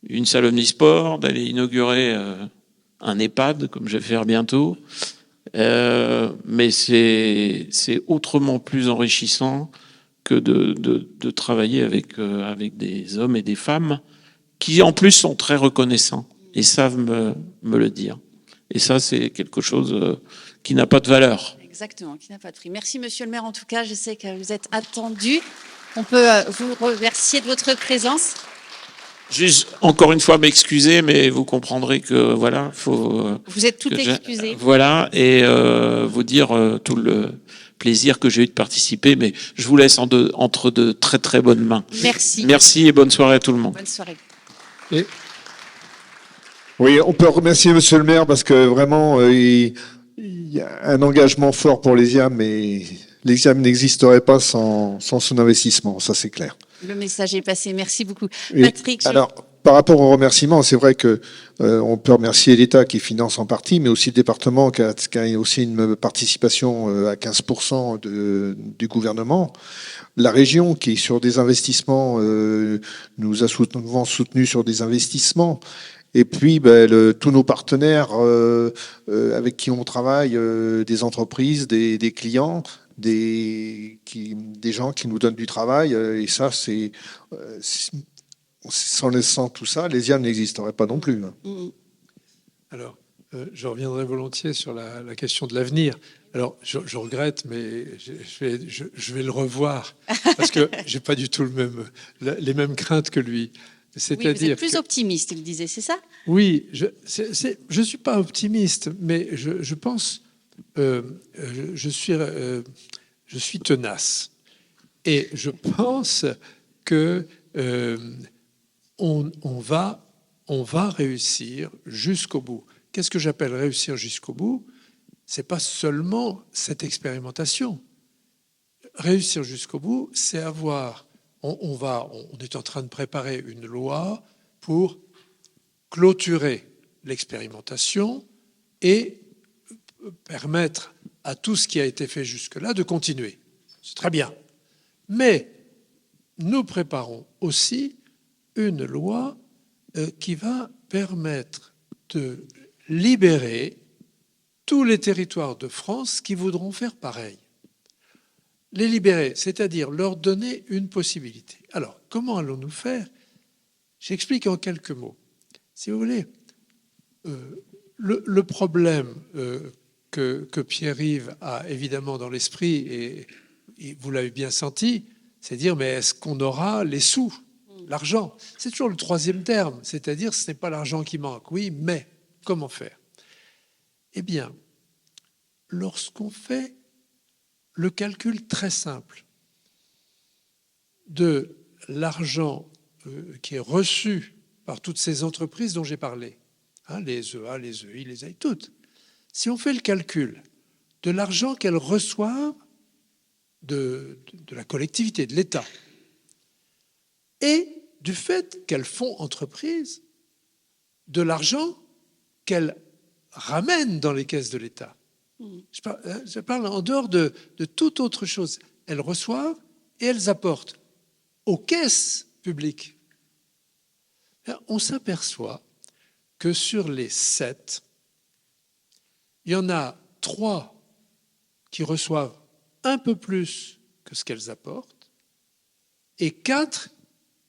une salle omnisport, d'aller inaugurer un EHPAD, comme je vais faire bientôt. Mais c'est autrement plus enrichissant que de travailler avec des hommes et des femmes qui, en plus, sont très reconnaissants et savent me le dire. Et ça, c'est quelque chose qui n'a pas de valeur. Exactement, qui n'a pas de prix. Merci, monsieur le maire. En tout cas, je sais que vous êtes attendu. On peut vous remercier de votre présence. Juste, encore une fois, m'excuser, mais vous comprendrez que, voilà, faut... Vous êtes tout excusé. Voilà, et vous dire tout le plaisir que j'ai eu de participer, mais je vous laisse entre de très très bonnes mains. Merci. Merci et bonne soirée à tout le monde. Bonne soirée. Et... Oui, on peut remercier monsieur le maire parce que vraiment, il y a un engagement fort pour les IAM, et les IAM n'existeraient pas sans son investissement, ça c'est clair. Le message est passé. Merci beaucoup. Et Patrick. alors, par rapport au remerciement, c'est vrai que on peut remercier l'État qui finance en partie, mais aussi le département qui a aussi une participation à 15% du gouvernement. La région qui, sur des investissements, nous a souvent soutenus sur des investissements. Et puis, tous nos partenaires avec qui on travaille, des entreprises, des clients, des gens qui nous donnent du travail. Et ça, sans tout ça, les IAM n'existeraient pas non plus. Alors, je reviendrai volontiers sur la question de l'avenir. Alors, je regrette, mais je vais le revoir parce que j'ai pas du tout les mêmes craintes que lui. C'est-à-dire vous êtes plus optimiste, il disait, c'est ça? Oui, je suis pas optimiste, mais je pense, je suis tenace, et je pense que on va réussir jusqu'au bout. Qu'est-ce que j'appelle réussir jusqu'au bout? C'est pas seulement cette expérimentation. Réussir jusqu'au bout, c'est avoir... On est en train de préparer une loi pour clôturer l'expérimentation et permettre à tout ce qui a été fait jusque-là de continuer. C'est très bien. Mais nous préparons aussi une loi qui va permettre de libérer tous les territoires de France qui voudront faire pareil. Les libérer, c'est-à-dire leur donner une possibilité. Alors, comment allons-nous faire? J'explique en quelques mots. Si vous voulez, le problème que Pierre-Yves a évidemment dans l'esprit, et vous l'avez bien senti, c'est dire, mais est-ce qu'on aura les sous, l'argent? C'est toujours le troisième terme, c'est-à-dire ce n'est pas l'argent qui manque. Oui, mais comment faire? Eh bien, lorsqu'on fait le calcul très simple de l'argent qui est reçu par toutes ces entreprises dont j'ai parlé, les EA, les EI, les AI, toutes. Si on fait le calcul de l'argent qu'elles reçoivent de la collectivité, de l'État, et du fait qu'elles font entreprise, de l'argent qu'elles ramènent dans les caisses de l'État. Je parle en dehors de toute autre chose. Elles reçoivent et elles apportent aux caisses publiques. On s'aperçoit que sur les 7, il y en a 3 qui reçoivent un peu plus que ce qu'elles apportent et 4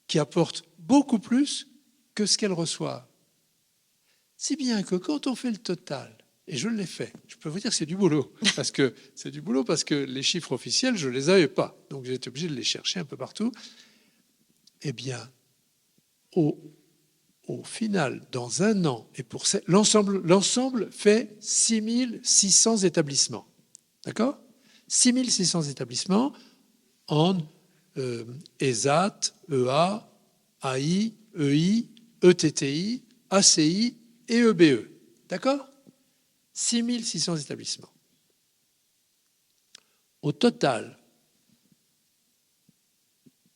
qui apportent beaucoup plus que ce qu'elles reçoivent. Si bien que quand on fait le total, et je l'ai fait, je peux vous dire que c'est du boulot, parce que les chiffres officiels, je ne les avais pas. Donc j'ai été obligé de les chercher un peu partout. Eh bien, au final, dans un an, et pour l'ensemble fait 6600 établissements. D'accord ? 6600 établissements en ESAT, EA, AI, EI, ETTI, ACI et EBE. D'accord ? 6600 établissements. Au total,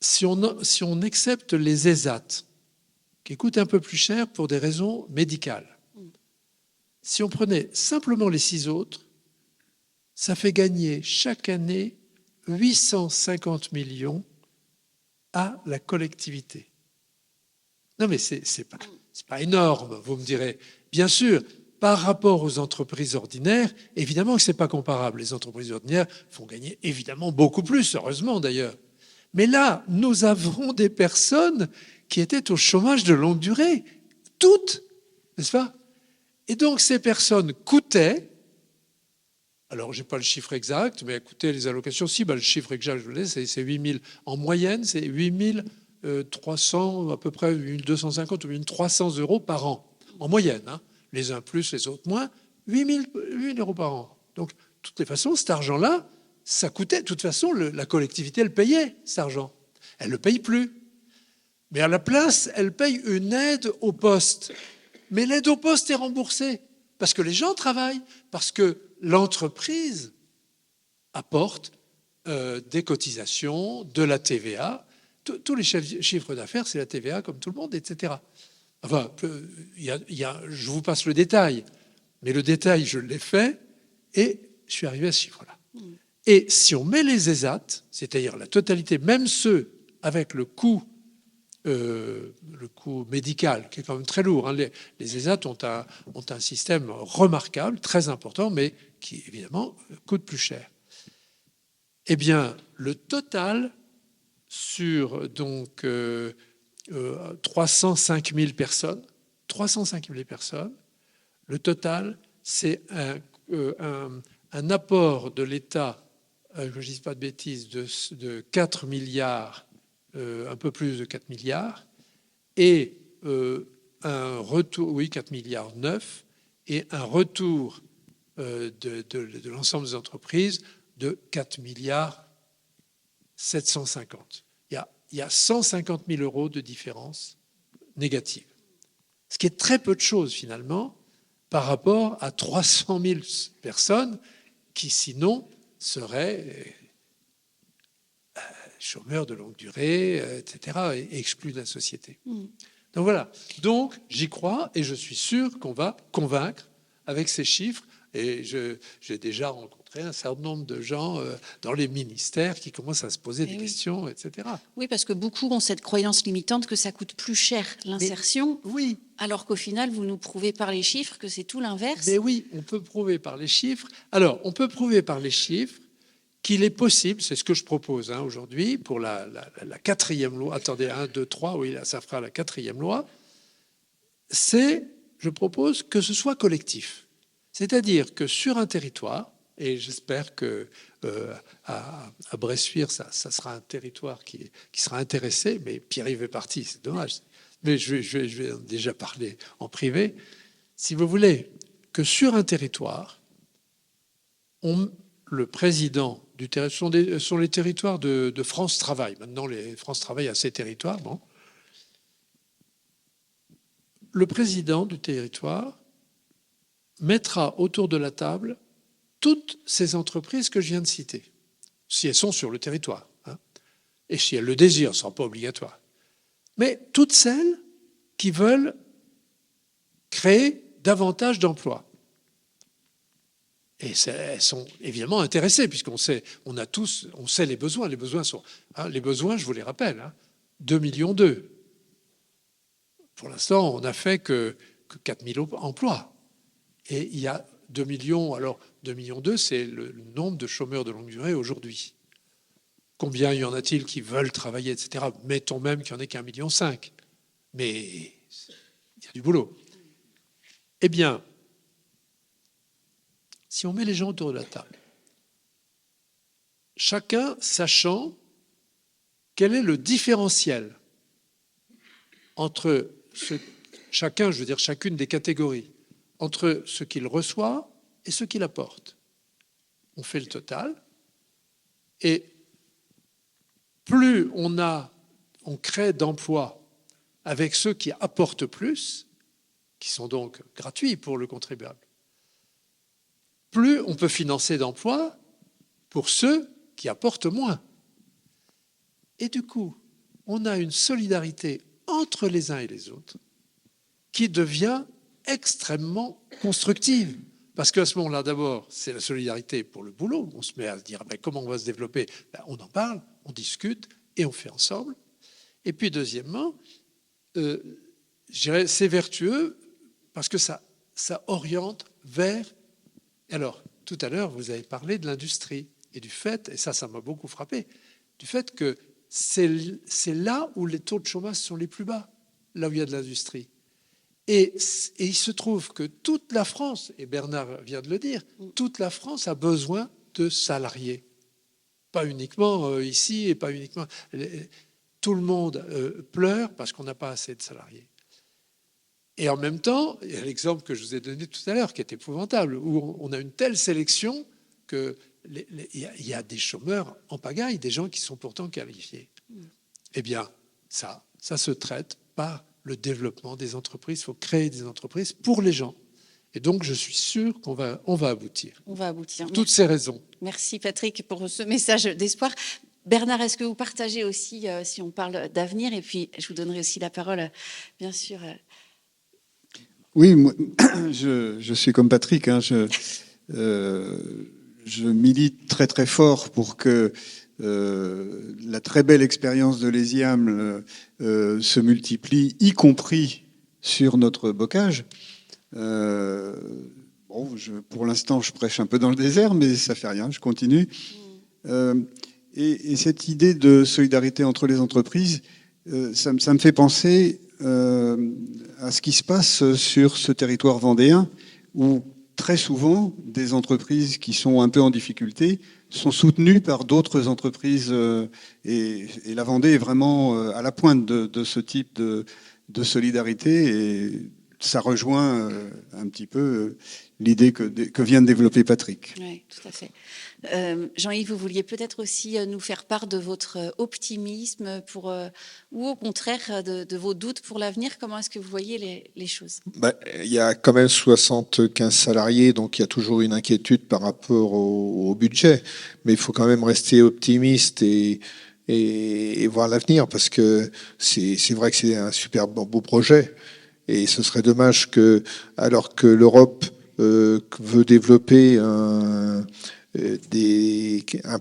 si on accepte les ESAT, qui coûtent un peu plus cher pour des raisons médicales, si on prenait simplement les 6 autres, ça fait gagner chaque année 850 millions à la collectivité. Non mais c'est pas énorme, vous me direz. Bien sûr, par rapport aux entreprises ordinaires, évidemment que ce n'est pas comparable. Les entreprises ordinaires font gagner évidemment beaucoup plus, heureusement d'ailleurs. Mais là, nous avons des personnes qui étaient au chômage de longue durée, toutes, n'est-ce pas ? Et donc ces personnes coûtaient, alors je n'ai pas le chiffre exact, mais écoutez, les allocations, si, le chiffre exact, je l'ai, c'est 8 000, en moyenne, c'est 8 300, à peu près 8 250 ou 8 300 euros par an, en moyenne, hein. Les uns plus, les autres moins, 8 000 euros par an. Donc, de toutes les façons, cet argent-là, ça coûtait, de toute façon, la collectivité, elle payait cet argent. Elle ne le paye plus. Mais à la place, elle paye une aide au poste. Mais l'aide au poste est remboursée parce que les gens travaillent, parce que l'entreprise apporte des cotisations, de la TVA. Tous les chiffres d'affaires, c'est la TVA comme tout le monde, etc. Enfin, je vous passe le détail, mais le détail, je l'ai fait et je suis arrivé à ce chiffre-là. Et si on met les ESAT, c'est-à-dire la totalité, même ceux avec le coût médical, qui est quand même très lourd, hein, les ESAT ont un système remarquable, très important, mais qui, évidemment, coûte plus cher. Eh bien, le total sur donc 305 000 personnes, le total, c'est un apport de l'État, que je ne dise pas de bêtises, de 4 milliards, un peu plus de 4 milliards, et un retour, oui, 4 milliards 9, et un retour de l'ensemble des entreprises de 4 milliards 750. Il y a 150 000 euros de différence négative. Ce qui est très peu de choses, finalement, par rapport à 300 000 personnes qui, sinon, seraient chômeurs de longue durée, etc., et exclus de la société. Donc voilà. Donc, j'y crois et je suis sûr qu'on va convaincre avec ces chiffres. Et j'ai déjà rencontré un certain nombre de gens dans les ministères qui commencent à se poser des questions, etc. Oui, parce que beaucoup ont cette croyance limitante que ça coûte plus cher l'insertion, oui, alors qu'au final, vous nous prouvez par les chiffres que c'est tout l'inverse. Mais oui, on peut prouver par les chiffres. Alors, on peut prouver par les chiffres qu'il est possible, c'est ce que je propose aujourd'hui, pour la 4e loi, attendez, 1, 2, 3, oui, là, ça fera la 4e loi, je propose que ce soit collectif. C'est-à-dire que sur un territoire, et j'espère que à Bressuire, ça sera un territoire qui sera intéressé, mais Pierre-Yves est parti, c'est dommage. Mais je vais déjà parler en privé. Si vous voulez que sur un territoire, le président du territoire, sont les territoires de France Travail. Maintenant, France Travail a ses territoires. Bon. Le président du territoire mettra autour de la table toutes ces entreprises que je viens de citer, si elles sont sur le territoire, hein, et si elles le désirent, ce ne sera pas obligatoire. Mais toutes celles qui veulent créer davantage d'emplois. Et elles sont évidemment intéressées, puisqu'on sait, on sait les besoins. Les besoins sont, les besoins, je vous les rappelle, 2,2 millions. pour l'instant, on n'a fait que 4 000 emplois. Et il y a 2 millions, alors 2,2 millions, c'est le nombre de chômeurs de longue durée aujourd'hui. Combien y en a-t-il qui veulent travailler, etc. Mettons même qu'il n'y en ait qu'1,5 million. Mais il y a du boulot. Eh bien, si on met les gens autour de la table, chacun sachant quel est le différentiel entre chacun, je veux dire chacune des catégories, entre ce qu'il reçoit et ce qu'il apporte. On fait le total, et plus on crée d'emplois avec ceux qui apportent plus, qui sont donc gratuits pour le contribuable, plus on peut financer d'emplois pour ceux qui apportent moins. Et du coup, on a une solidarité entre les uns et les autres qui devient extrêmement constructive. Parce qu'à ce moment-là, d'abord, c'est la solidarité pour le boulot. On se met à se dire comment on va se développer. On en parle, on discute et on fait ensemble. Et puis deuxièmement, je dirais, c'est vertueux parce que ça oriente vers... Alors, tout à l'heure, vous avez parlé de l'industrie et du fait, et ça m'a beaucoup frappé, du fait que c'est là où les taux de chômage sont les plus bas, là où il y a de l'industrie. Et il se trouve que toute la France, et Bernard vient de le dire, toute la France a besoin de salariés. Pas uniquement ici et pas uniquement... Tout le monde pleure parce qu'on n'a pas assez de salariés. Et en même temps, il y a l'exemple que je vous ai donné tout à l'heure, qui est épouvantable, où on a une telle sélection qu'il y a des chômeurs en pagaille, des gens qui sont pourtant qualifiés. Eh bien, ça se traite par le développement des entreprises. Il faut créer des entreprises pour les gens. Et donc, je suis sûr qu'on va aboutir. On va aboutir. Pour toutes ces raisons. Merci Patrick pour ce message d'espoir. Bernard, est-ce que vous partagez aussi, si on parle d'avenir, et puis je vous donnerai aussi la parole, bien sûr. Oui, moi, je suis comme Patrick. Je milite très très fort pour que la très belle expérience de l'ESIAM se multiplie, y compris sur notre bocage. Pour l'instant, je prêche un peu dans le désert, mais ça fait rien, je continue. Et cette idée de solidarité entre les entreprises, ça me fait penser à ce qui se passe sur ce territoire vendéen, où très souvent, des entreprises qui sont un peu en difficulté sont soutenues par d'autres entreprises. Et la Vendée est vraiment à la pointe de ce type de solidarité. Et ça rejoint un petit peu l'idée que vient de développer Patrick. Oui, tout à fait. Jean-Yves, vous vouliez peut-être aussi nous faire part de votre optimisme ou au contraire de vos doutes pour l'avenir. Comment est-ce que vous voyez les choses ? Il y a quand même 75 salariés, donc il y a toujours une inquiétude par rapport au budget. Mais il faut quand même rester optimiste et voir l'avenir, parce que c'est vrai que c'est un super beau projet. Et ce serait dommage que, alors que l'Europe veut développer un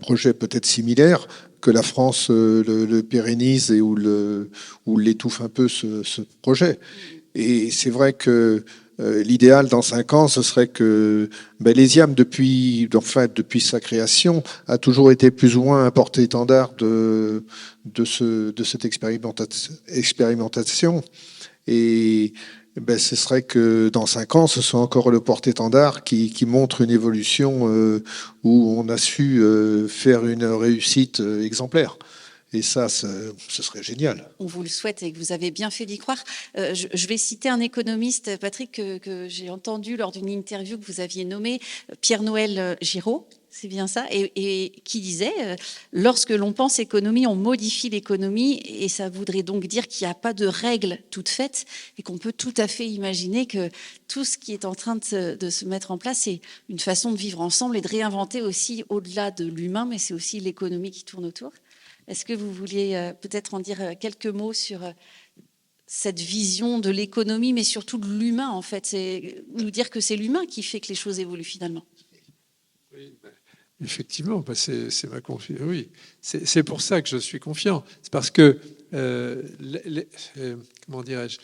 projet peut-être similaire, que la France le pérennise et ou l'étouffe un peu ce projet. Et c'est vrai que l'idéal dans 5 ans, ce serait que l'ESIAM, depuis sa création, a toujours été plus ou moins un porte-étendard de cette expérimentation. Et ce serait que dans 5 ans, ce soit encore le porte-étendard qui montre une évolution où on a su faire une réussite exemplaire. Et ça, ce serait génial. On vous le souhaite et que vous avez bien fait d'y croire. Je vais citer un économiste, Patrick, que j'ai entendu lors d'une interview que vous aviez nommé, Pierre-Noël Giraud, c'est bien ça, et qui disait lorsque l'on pense économie, on modifie l'économie, et ça voudrait donc dire qu'il n'y a pas de règles toutes faites et qu'on peut tout à fait imaginer que tout ce qui est en train de se mettre en place, c'est une façon de vivre ensemble et de réinventer aussi au-delà de l'humain, mais c'est aussi l'économie qui tourne autour. Est-ce que vous vouliez peut-être en dire quelques mots sur cette vision de l'économie, mais surtout de l'humain, en fait, c'est nous dire que c'est l'humain qui fait que les choses évoluent finalement. Oui, effectivement, c'est ma confiance. Oui, c'est pour ça que je suis confiant. C'est parce que, comment dirais-je,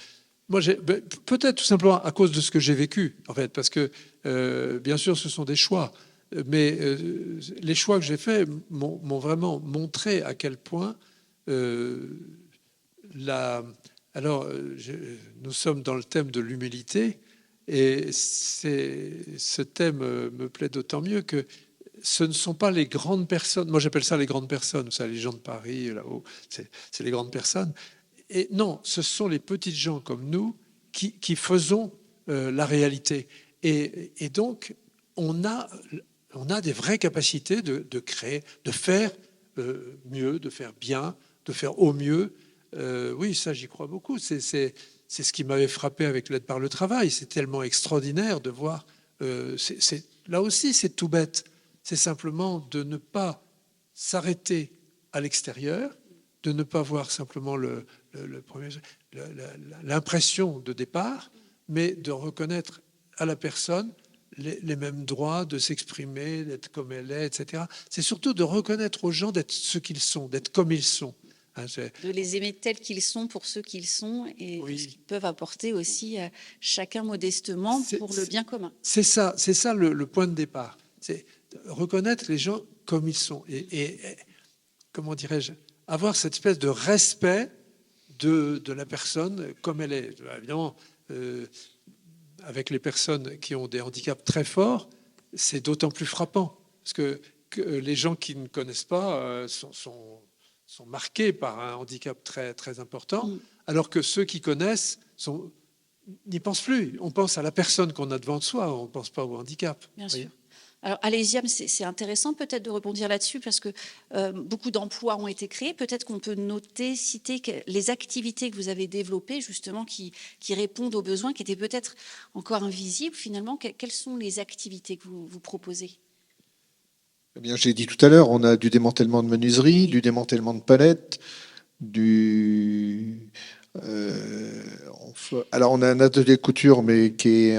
Moi, peut-être tout simplement à cause de ce que j'ai vécu, en fait, parce que bien sûr, ce sont des choix, mais les choix que j'ai faits m'ont vraiment montré à quel point nous sommes dans le thème de l'humilité, et ce thème me plaît d'autant mieux que ce ne sont pas les grandes personnes. Moi, j'appelle ça les grandes personnes. Vous savez, les gens de Paris, là-haut, c'est les grandes personnes. Et non, ce sont les petites gens comme nous qui faisons la réalité. Et donc, on a des vraies capacités de créer, de faire mieux, de faire bien, de faire au mieux. Oui, ça, j'y crois beaucoup. C'est ce qui m'avait frappé avec l'aide par le travail. C'est tellement extraordinaire de voir. Là aussi, c'est tout bête. C'est simplement de ne pas s'arrêter à l'extérieur, de ne pas voir simplement l'impression de départ, mais de reconnaître à la personne les mêmes droits, de s'exprimer, d'être comme elle est, etc. C'est surtout de reconnaître aux gens d'être ce qu'ils sont, d'être comme ils sont. De les aimer tels qu'ils sont pour ceux qu'ils sont, et ce qu'ils peuvent apporter aussi chacun modestement pour le bien commun. C'est ça le point de départ. C'est reconnaître les gens comme ils sont et comment dirais-je, avoir cette espèce de respect de la personne comme elle est. Évidemment, avec les personnes qui ont des handicaps très forts, c'est d'autant plus frappant parce que les gens qui ne connaissent pas sont marqués par un handicap très, très important, alors que ceux qui connaissent n'y pensent plus. On pense à la personne qu'on a devant soi, on ne pense pas au handicap. Bien sûr. Alors, Alésiam, c'est intéressant peut-être de rebondir là-dessus parce que beaucoup d'emplois ont été créés. Peut-être qu'on peut citer les activités que vous avez développées, justement, qui répondent aux besoins, qui étaient peut-être encore invisibles. Finalement, quelles sont les activités que vous proposez ? Eh bien, j'ai dit tout à l'heure, on a du démantèlement de menuiserie, du démantèlement de palettes, alors, on a un atelier de couture, mais qui est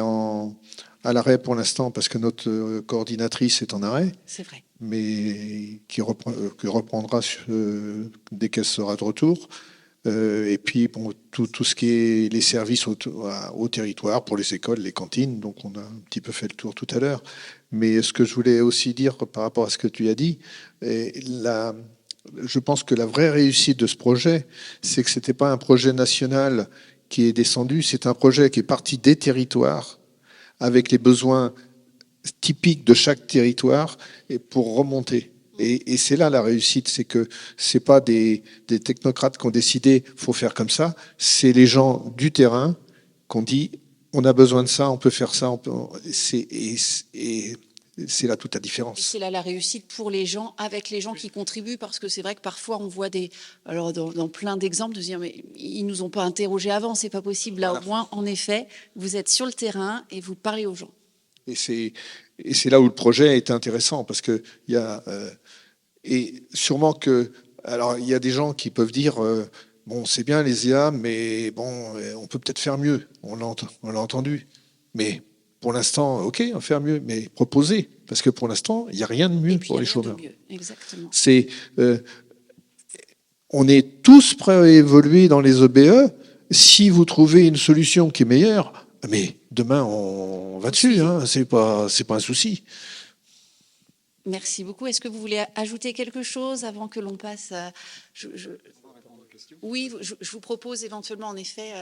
à l'arrêt pour l'instant parce que notre coordinatrice est en arrêt. C'est vrai. Mais qui reprendra dès qu'elle sera de retour. Et puis bon, tout ce qui est les services au territoire pour les écoles, les cantines. Donc on a un petit peu fait le tour tout à l'heure. Mais ce que je voulais aussi dire par rapport à ce que tu as dit, je pense que la vraie réussite de ce projet, c'est que c'était pas un projet national qui est descendu, c'est un projet qui est parti des territoires avec les besoins typiques de chaque territoire et pour remonter. Et c'est là la réussite, c'est que c'est pas des technocrates qui ont décidé faut faire comme ça, c'est les gens du terrain qui ont dit on a besoin de ça, on peut faire ça, c'est là toute la différence. Et c'est là la réussite pour les gens, avec les gens qui contribuent, parce que c'est vrai que parfois on voit alors dans plein d'exemples, de se dire mais ils nous ont pas interrogés avant, c'est pas possible. Là voilà. Au moins, en effet, vous êtes sur le terrain et vous parlez aux gens. Et c'est là où le projet est intéressant, parce que il y a et sûrement que alors il y a des gens qui peuvent dire bon c'est bien les IA, mais bon on peut peut-être faire mieux. On l'a entendu, mais pour l'instant, ok, on va faire mieux, mais proposer, parce que pour l'instant, il n'y a rien de mieux pour les chômeurs. Exactement. On est tous prêts à évoluer dans les OBE. Si vous trouvez une solution qui est meilleure, mais demain on va dessus, hein, c'est pas un souci. Merci beaucoup. Est-ce que vous voulez ajouter quelque chose avant que l'on passe Oui, je vous propose éventuellement, en effet,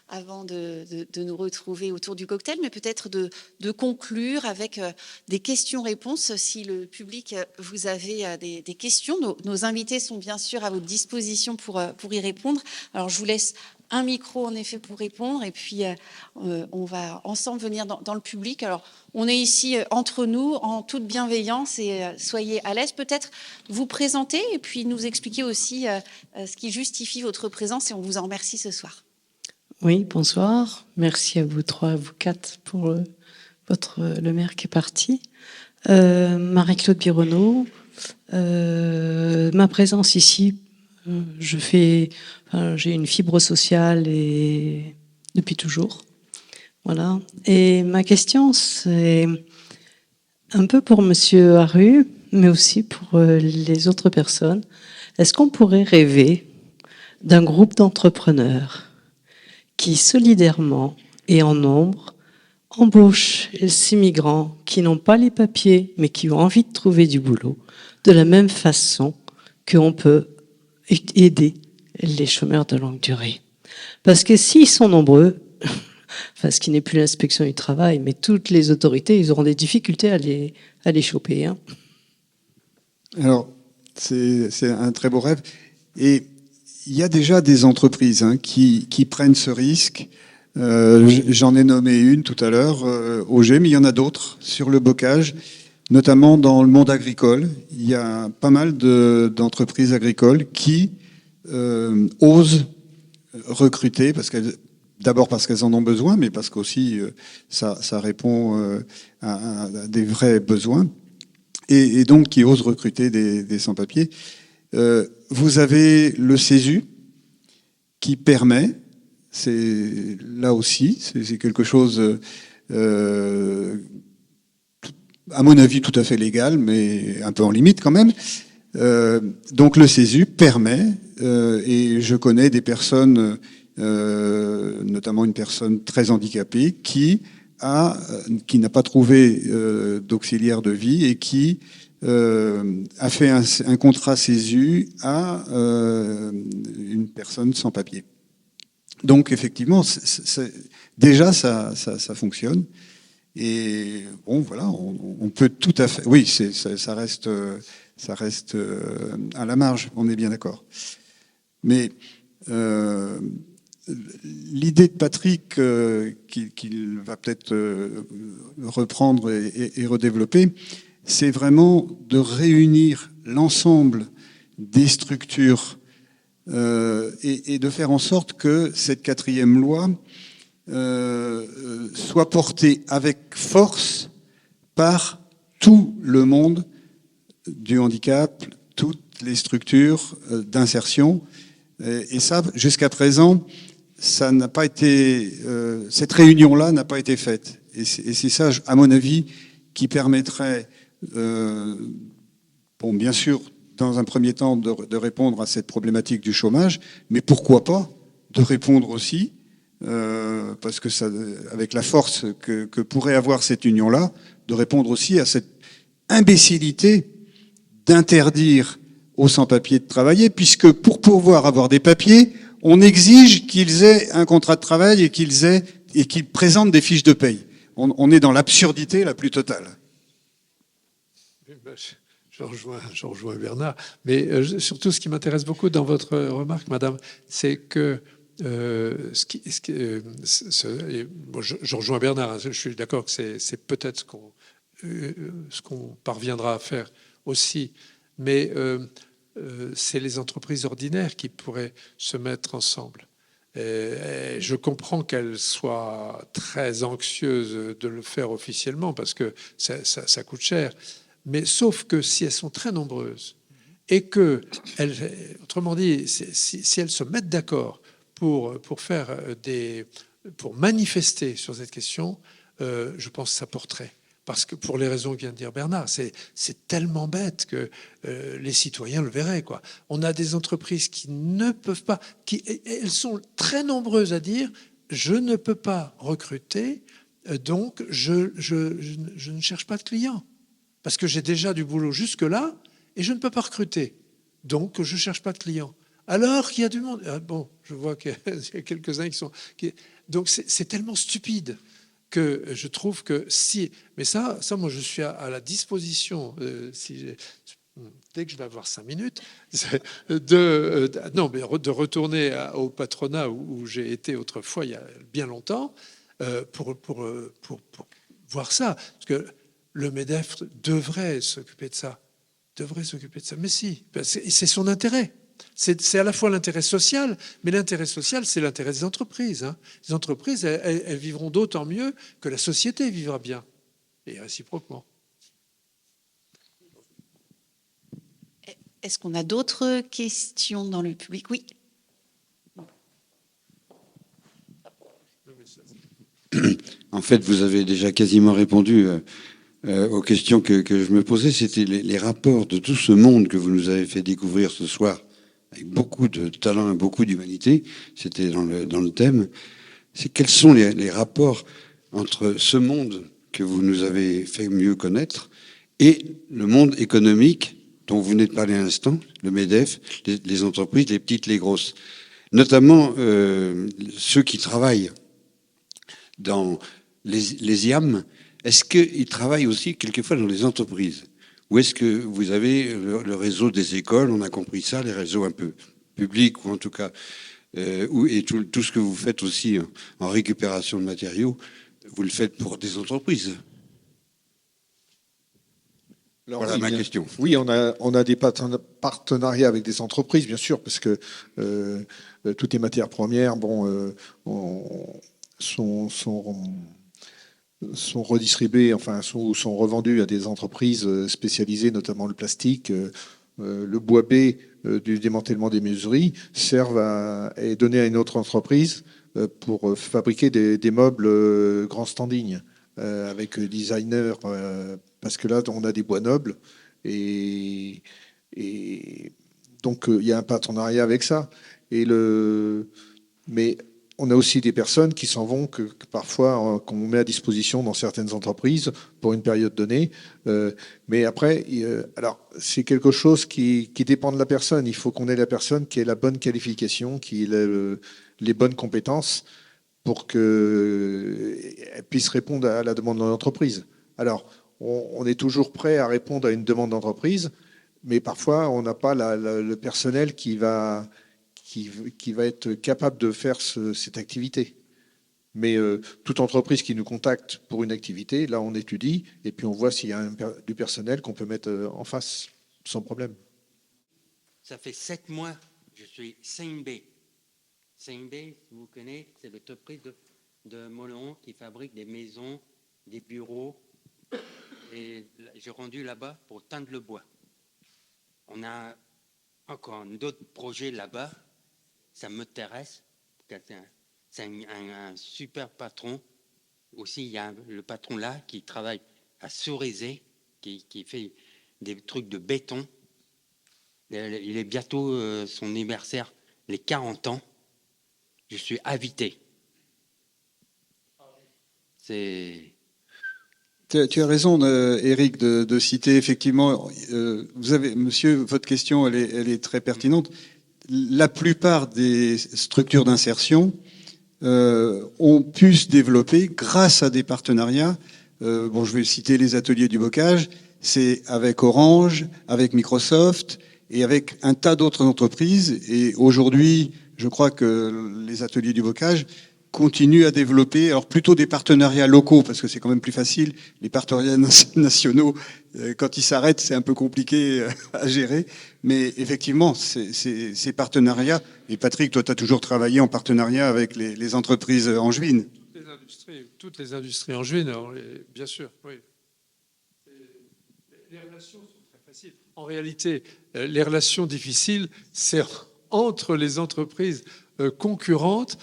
avant de nous retrouver autour du cocktail, mais peut-être de conclure avec des questions-réponses. Si le public, vous avez des questions, nos invités sont bien sûr à votre disposition pour y répondre. Alors, je vous laisse un micro, en effet, pour répondre, et puis on va ensemble venir dans le public. Alors, on est ici entre nous, en toute bienveillance, et soyez à l'aise. Peut-être vous présenter, et puis nous expliquer aussi ce qui justifie votre présence, et on vous en remercie ce soir. Oui, bonsoir. Merci à vous trois, à vous quatre, pour le maire qui est parti. Marie-Claude Bironneau. Ma présence ici, j'ai une fibre sociale et depuis toujours. Voilà. Et ma question, c'est un peu pour Monsieur Haru, mais aussi pour les autres personnes. Est-ce qu'on pourrait rêver d'un groupe d'entrepreneurs qui solidairement et en nombre embauchent ces migrants qui n'ont pas les papiers mais qui ont envie de trouver du boulot, de la même façon qu'on peut aider les chômeurs de longue durée. Parce que s'ils sont nombreux, enfin ce qui n'est plus l'inspection du travail, mais toutes les autorités, ils auront des difficultés à les choper. Hein. Alors, c'est un très beau rêve. Et il y a déjà des entreprises qui prennent ce risque. J'en ai nommé une tout à l'heure, Auger, mais il y en a d'autres sur le bocage, notamment dans le monde agricole. Il y a pas mal d'entreprises agricoles qui osent recruter, d'abord parce qu'elles en ont besoin, mais parce qu'aussi ça répond à des vrais besoins, et donc qui osent recruter des sans-papiers. Vous avez le CESU qui permet, c'est là aussi, c'est quelque chose, à mon avis, tout à fait légal, mais un peu en limite quand même. Donc le CESU permet, et je connais des personnes, notamment une personne très handicapée, qui n'a pas trouvé d'auxiliaire de vie et qui a fait un contrat CESU à une personne sans papier. Donc effectivement, déjà ça fonctionne. Et bon, voilà, on peut tout à fait. Oui, ça reste à la marge. On est bien d'accord. Mais l'idée de Patrick, qu'il va peut-être reprendre et redévelopper, c'est vraiment de réunir l'ensemble des structures et de faire en sorte que cette 4e loi soit portée avec force par tout le monde du handicap, toutes les structures d'insertion. Et ça, jusqu'à présent, ça n'a pas été, cette réunion-là n'a pas été faite. Et c'est ça, à mon avis, qui permettrait, bon, bien sûr, dans un premier temps, de répondre à cette problématique du chômage, mais pourquoi pas de répondre aussi, parce que ça, avec la force que pourrait avoir cette union-là, de répondre aussi à cette imbécilité d'interdire aux sans-papiers de travailler, puisque pour pouvoir avoir des papiers, on exige qu'ils aient un contrat de travail et qu'ils présentent des fiches de paye. On est dans l'absurdité la plus totale. Je rejoins Bernard. Mais surtout, ce qui m'intéresse beaucoup dans votre remarque, madame, c'est que je rejoins Bernard. Hein, je suis d'accord que c'est peut-être ce qu'on parviendra à faire aussi. Mais c'est les entreprises ordinaires qui pourraient se mettre ensemble. Et je comprends qu'elles soient très anxieuses de le faire officiellement parce que ça coûte cher. Mais sauf que si elles sont très nombreuses et que, autrement dit, si elles se mettent d'accord pour manifester sur cette question, je pense que ça porterait. Parce que pour les raisons que vient de dire Bernard, c'est tellement bête que les citoyens le verraient, quoi. On a des entreprises qui ne peuvent pas, elles sont très nombreuses à dire je ne peux pas recruter, donc je ne cherche pas de clients. Parce que j'ai déjà du boulot jusque-là et je ne peux pas recruter. Donc, je ne cherche pas de clients. Alors qu'il y a du monde. Ah, bon, je vois qu'il y a quelques-uns qui sont... Donc, c'est tellement stupide que je trouve que si... Mais ça moi, je suis à la disposition, dès que je vais avoir 5 minutes, de retourner au patronat où j'ai été autrefois, il y a bien longtemps, pour voir ça. Parce que le MEDEF devrait s'occuper de ça. Mais si, c'est son intérêt. C'est à la fois l'intérêt social, mais l'intérêt social, c'est l'intérêt des entreprises. Hein. Les entreprises, elles vivront d'autant mieux que la société vivra bien. Et réciproquement. Est-ce qu'on a d'autres questions dans le public? Oui. En fait, vous avez déjà quasiment répondu aux questions que je me posais. C'était les rapports de tout ce monde que vous nous avez fait découvrir ce soir, avec beaucoup de talent et beaucoup d'humanité. C'était dans le thème. c'est quels sont les rapports entre ce monde que vous nous avez fait mieux connaître et le monde économique dont vous venez de parler à l'instant, le MEDEF, les entreprises, les petites, les grosses. Notamment ceux qui travaillent dans les IAM, est-ce qu'ils travaillent aussi quelquefois dans les entreprises? Ou est-ce que vous avez le réseau des écoles, on a compris ça, les réseaux un peu publics, ou en tout cas, et tout ce que vous faites aussi en récupération de matériaux, vous le faites pour des entreprises? Alors, voilà ma question. Oui, on a des partenariats avec des entreprises, bien sûr, parce que toutes les matières premières, sont redistribuées, enfin sont revendues à des entreprises spécialisées, notamment le plastique. Le bois B du démantèlement des menuiseries est donné à une autre entreprise pour fabriquer des meubles grand standing avec designer, parce que là on a des bois nobles et donc il y a un partenariat avec ça. Mais on a aussi des personnes qui s'en vont, que parfois qu'on met à disposition dans certaines entreprises pour une période donnée. Mais après, alors c'est quelque chose qui dépend de la personne. Il faut qu'on ait la personne qui ait la bonne qualification, qui ait les bonnes compétences pour qu'elle puisse répondre à la demande de l'entreprise. Alors, on est toujours prêt à répondre à une demande d'entreprise, mais parfois on n'a pas le personnel qui va être capable de faire cette activité. Mais toute entreprise qui nous contacte pour une activité, là on étudie et puis on voit s'il y a du personnel qu'on peut mettre en face sans problème. Ça fait 7 mois que je suis CIMB. CIMB, si vous connaissez, c'est l'entreprise de Mollon qui fabrique des maisons, des bureaux. Et j'ai rendu là-bas pour teindre le bois. On a encore d'autres projets là-bas. Ça m'intéresse. C'est un super patron. Aussi, il y a le patron là qui travaille à Cerisay, qui fait des trucs de béton. Il est bientôt son anniversaire, les 40 ans. Je suis invité. Tu as raison, Éric, de citer effectivement. Vous avez, monsieur, votre question, elle est très pertinente. La plupart des structures d'insertion ont pu se développer grâce à des partenariats. Je vais citer les ateliers du bocage. C'est avec Orange, avec Microsoft et avec un tas d'autres entreprises. Et aujourd'hui, je crois que les ateliers du bocage continuent à développer, alors plutôt des partenariats locaux, parce que c'est quand même plus facile. Les partenariats nationaux, quand ils s'arrêtent, c'est un peu compliqué à gérer. Mais effectivement, ces partenariats, et Patrick, toi, tu as toujours travaillé en partenariat avec les entreprises angevines. Toutes les industries angevines, alors, bien sûr, oui. Les relations sont très faciles. En réalité, les relations difficiles, c'est entre les entreprises concurrentes.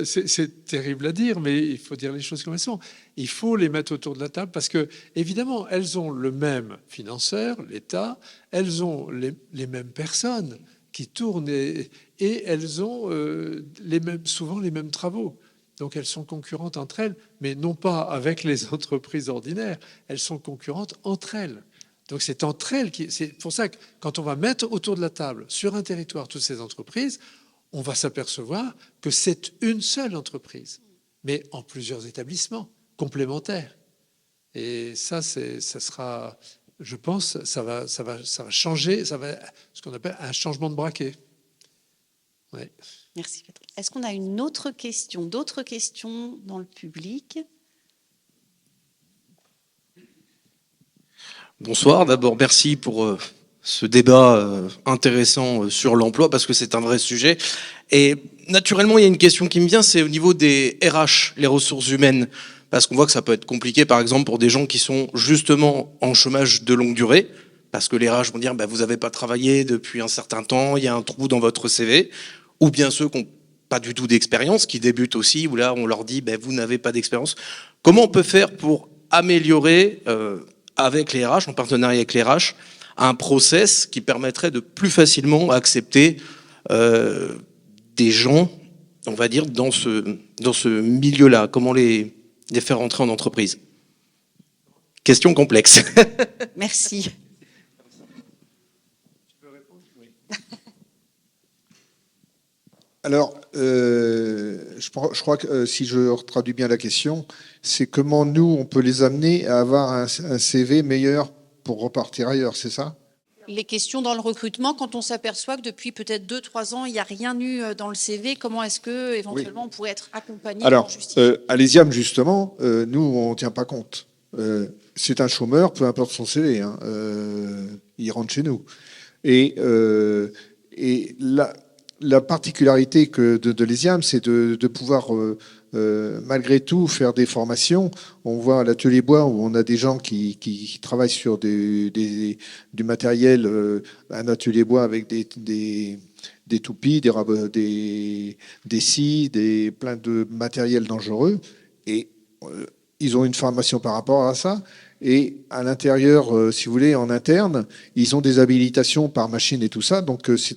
C'est terrible à dire, mais il faut dire les choses comme elles sont. Il faut les mettre autour de la table parce que, évidemment, elles ont le même financeur, l'État, elles ont les mêmes personnes qui tournent et elles ont souvent les mêmes travaux. Donc elles sont concurrentes entre elles, mais non pas avec les entreprises ordinaires. Elles sont concurrentes entre elles. Donc c'est entre elles c'est pour ça que quand on va mettre autour de la table sur un territoire toutes ces entreprises, on va s'apercevoir que c'est une seule entreprise, mais en plusieurs établissements complémentaires. Et ça sera, je pense, ça va changer, ça va ce qu'on appelle un changement de braquet. Ouais. Merci Patrick. Est-ce qu'on a une autre question, d'autres questions dans le public? Bonsoir. D'abord, merci pour ce débat intéressant sur l'emploi, parce que c'est un vrai sujet. Et naturellement, il y a une question qui me vient, c'est au niveau des RH, les ressources humaines. Parce qu'on voit que ça peut être compliqué, par exemple, pour des gens qui sont justement en chômage de longue durée, parce que les RH vont dire vous n'avez pas travaillé depuis un certain temps, il y a un trou dans votre CV, ou bien ceux qui n'ont pas du tout d'expérience, qui débutent aussi, où là on leur dit vous n'avez pas d'expérience. Comment on peut faire pour améliorer avec les RH, en partenariat avec les RH, un process qui permettrait de plus facilement accepter des gens on va dire, dans ce milieu-là? Comment les faire entrer en entreprise? Question complexe. Merci. Alors, je crois que si je traduis bien la question, c'est comment nous, on peut les amener à avoir un CV meilleur pour repartir ailleurs, c'est ça? Les questions dans le recrutement, quand on s'aperçoit que depuis peut-être 2-3 ans, il n'y a rien eu dans le CV, comment est-ce que éventuellement on pourrait être accompagné Alors, pour justifier à l'ESIAM, justement, nous, on ne tient pas compte. C'est un chômeur, peu importe son CV, hein, il rentre chez nous. Et la particularité de l'ESIAM, c'est de pouvoir, malgré tout, faire des formations. On voit à l'atelier bois où on a des gens qui travaillent sur du matériel, un atelier bois avec des toupies, des scies, plein de matériel dangereux. Et ils ont une formation par rapport à ça. Et à l'intérieur, si vous voulez, en interne, ils ont des habilitations par machine et tout ça. Donc, c'est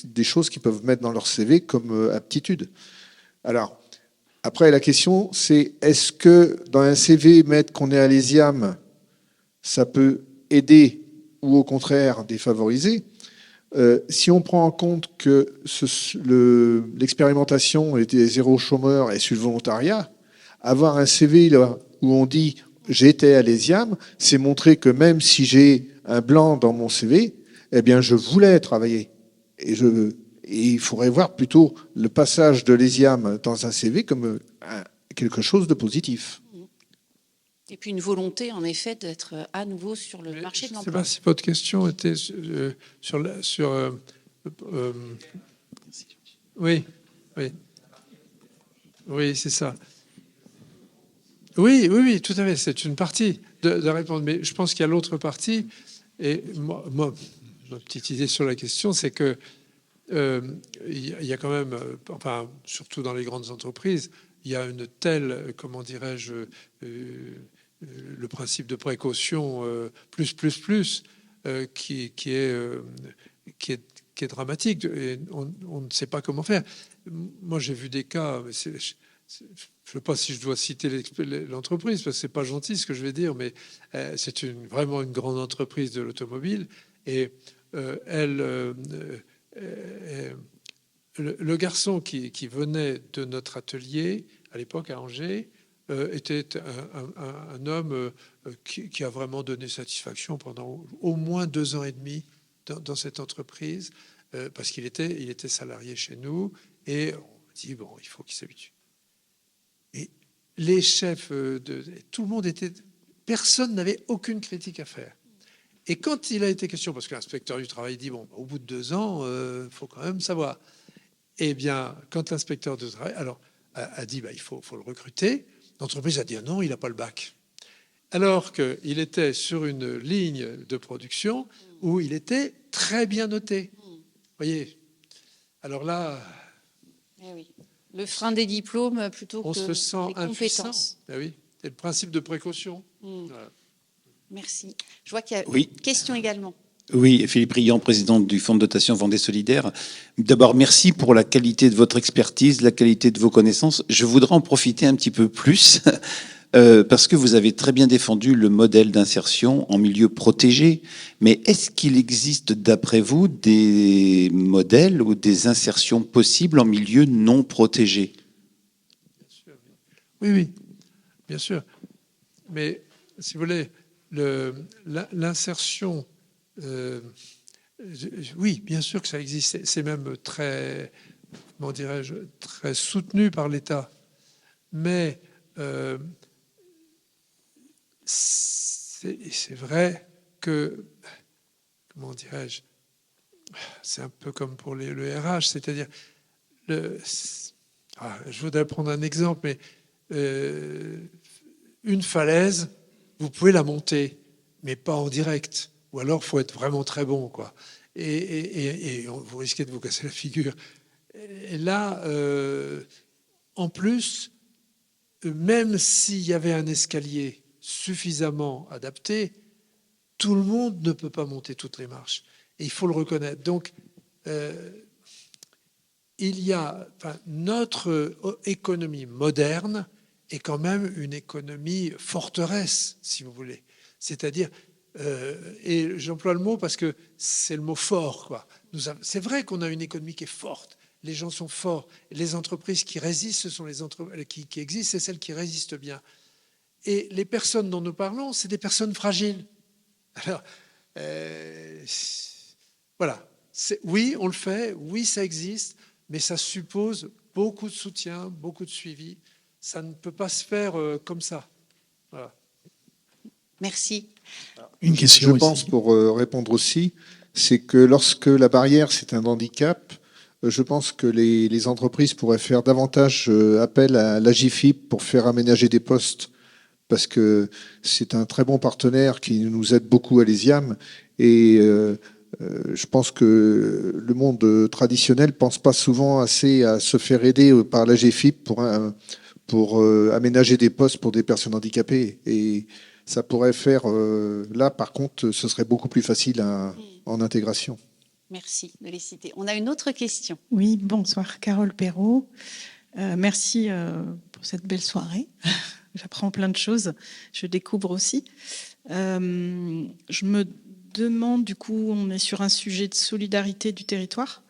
des choses qu'ils peuvent mettre dans leur CV comme aptitude. Alors, après, la question, c'est est-ce que dans un CV, mettre qu'on est à l'ESIAM, ça peut aider ou au contraire défavoriser? Si on prend en compte que l'expérimentation était zéro chômeur et sur le volontariat, avoir un CV là, où on dit j'étais à l'ESIAM, c'est montrer que même si j'ai un blanc dans mon CV, eh bien je voulais travailler. Et il faudrait voir plutôt le passage de l'ESIAM dans un CV comme quelque chose de positif. Et puis une volonté, en effet, d'être à nouveau sur le marché de l'emploi. Je ne sais pas si votre question était oui, c'est ça. Oui, tout à fait. C'est une partie de répondre. Mais je pense qu'il y a l'autre partie. Et moi, ma petite idée sur la question, c'est que il y a quand même, enfin, surtout dans les grandes entreprises, il y a une telle, comment dirais-je, le principe de précaution qui est dramatique. Et on ne sait pas comment faire. Moi, j'ai vu des cas. Je ne sais pas si je dois citer l'entreprise parce que c'est pas gentil ce que je vais dire, mais c'est vraiment une grande entreprise de l'automobile et le garçon qui venait de notre atelier à l'époque à Angers était un homme qui a vraiment donné satisfaction pendant au moins 2 ans et demi dans cette entreprise parce qu'il était salarié chez nous et on dit bon, il faut qu'il s'habitue. Et les chefs tout le monde personne n'avait aucune critique à faire. Et quand il a été question, parce que l'inspecteur du travail dit bon, au bout de 2 ans, faut quand même savoir. Eh bien, quand l'inspecteur du travail a dit il faut le recruter, l'entreprise a dit non, il n'a pas le bac. Alors qu'il était sur une ligne de production où il était très bien noté. Vous voyez. Alors là, oui. Le frein des diplômes plutôt on que se sent des impuissant. compétences. Oui, c'est le principe de précaution. Voilà. Merci. Je vois qu'il y a Oui. une question également. Oui, Philippe Riant, président du Fonds de dotation Vendée Solidaire. D'abord, merci pour la qualité de votre expertise, la qualité de vos connaissances. Je voudrais en profiter un petit peu plus parce que vous avez très bien défendu le modèle d'insertion en milieu protégé. Mais est-ce qu'il existe, d'après vous, des modèles ou des insertions possibles en milieu non protégé? Oui, bien sûr. Mais si vous voulez, l'insertion, oui, bien sûr que ça existe. C'est même très, comment dirais-je, très soutenu par l'État. Mais c'est vrai que, comment dirais-je, c'est un peu comme pour le RH, c'est-à-dire, je voudrais prendre un exemple, mais une falaise, vous pouvez la monter, mais pas en direct. Ou alors, il faut être vraiment très bon, quoi. Et vous risquez de vous casser la figure. Et là, en plus, même s'il y avait un escalier suffisamment adapté, tout le monde ne peut pas monter toutes les marches. Et il faut le reconnaître. Donc, notre économie moderne est quand même une économie forteresse, si vous voulez. C'est-à-dire, et j'emploie le mot parce que c'est le mot fort, quoi. C'est vrai qu'on a une économie qui est forte. Les gens sont forts. Les entreprises qui résistent, ce sont les entreprises qui existent, c'est celles qui résistent bien. Et les personnes dont nous parlons, c'est des personnes fragiles. Alors, voilà. Oui, on le fait. Oui, ça existe. Mais ça suppose beaucoup de soutien, beaucoup de suivi. Ça ne peut pas se faire comme ça. Voilà. Merci. Une question Je ici. pense, pour répondre aussi, c'est que lorsque la barrière, c'est un handicap, je pense que les entreprises pourraient faire davantage appel à l'AGIFIP pour faire aménager des postes, parce que c'est un très bon partenaire qui nous aide beaucoup à l'ESIAM. Et je pense que le monde traditionnel ne pense pas souvent assez à se faire aider par l'AGIFIP pour aménager des postes pour des personnes handicapées. Et ça pourrait faire... là, par contre, ce serait beaucoup plus facile en intégration. Merci de les citer. On a une autre question. Oui, bonsoir, Carole Perrault. Merci pour cette belle soirée. J'apprends plein de choses, je découvre aussi. Je me demande, du coup, on est sur un sujet de solidarité du territoire.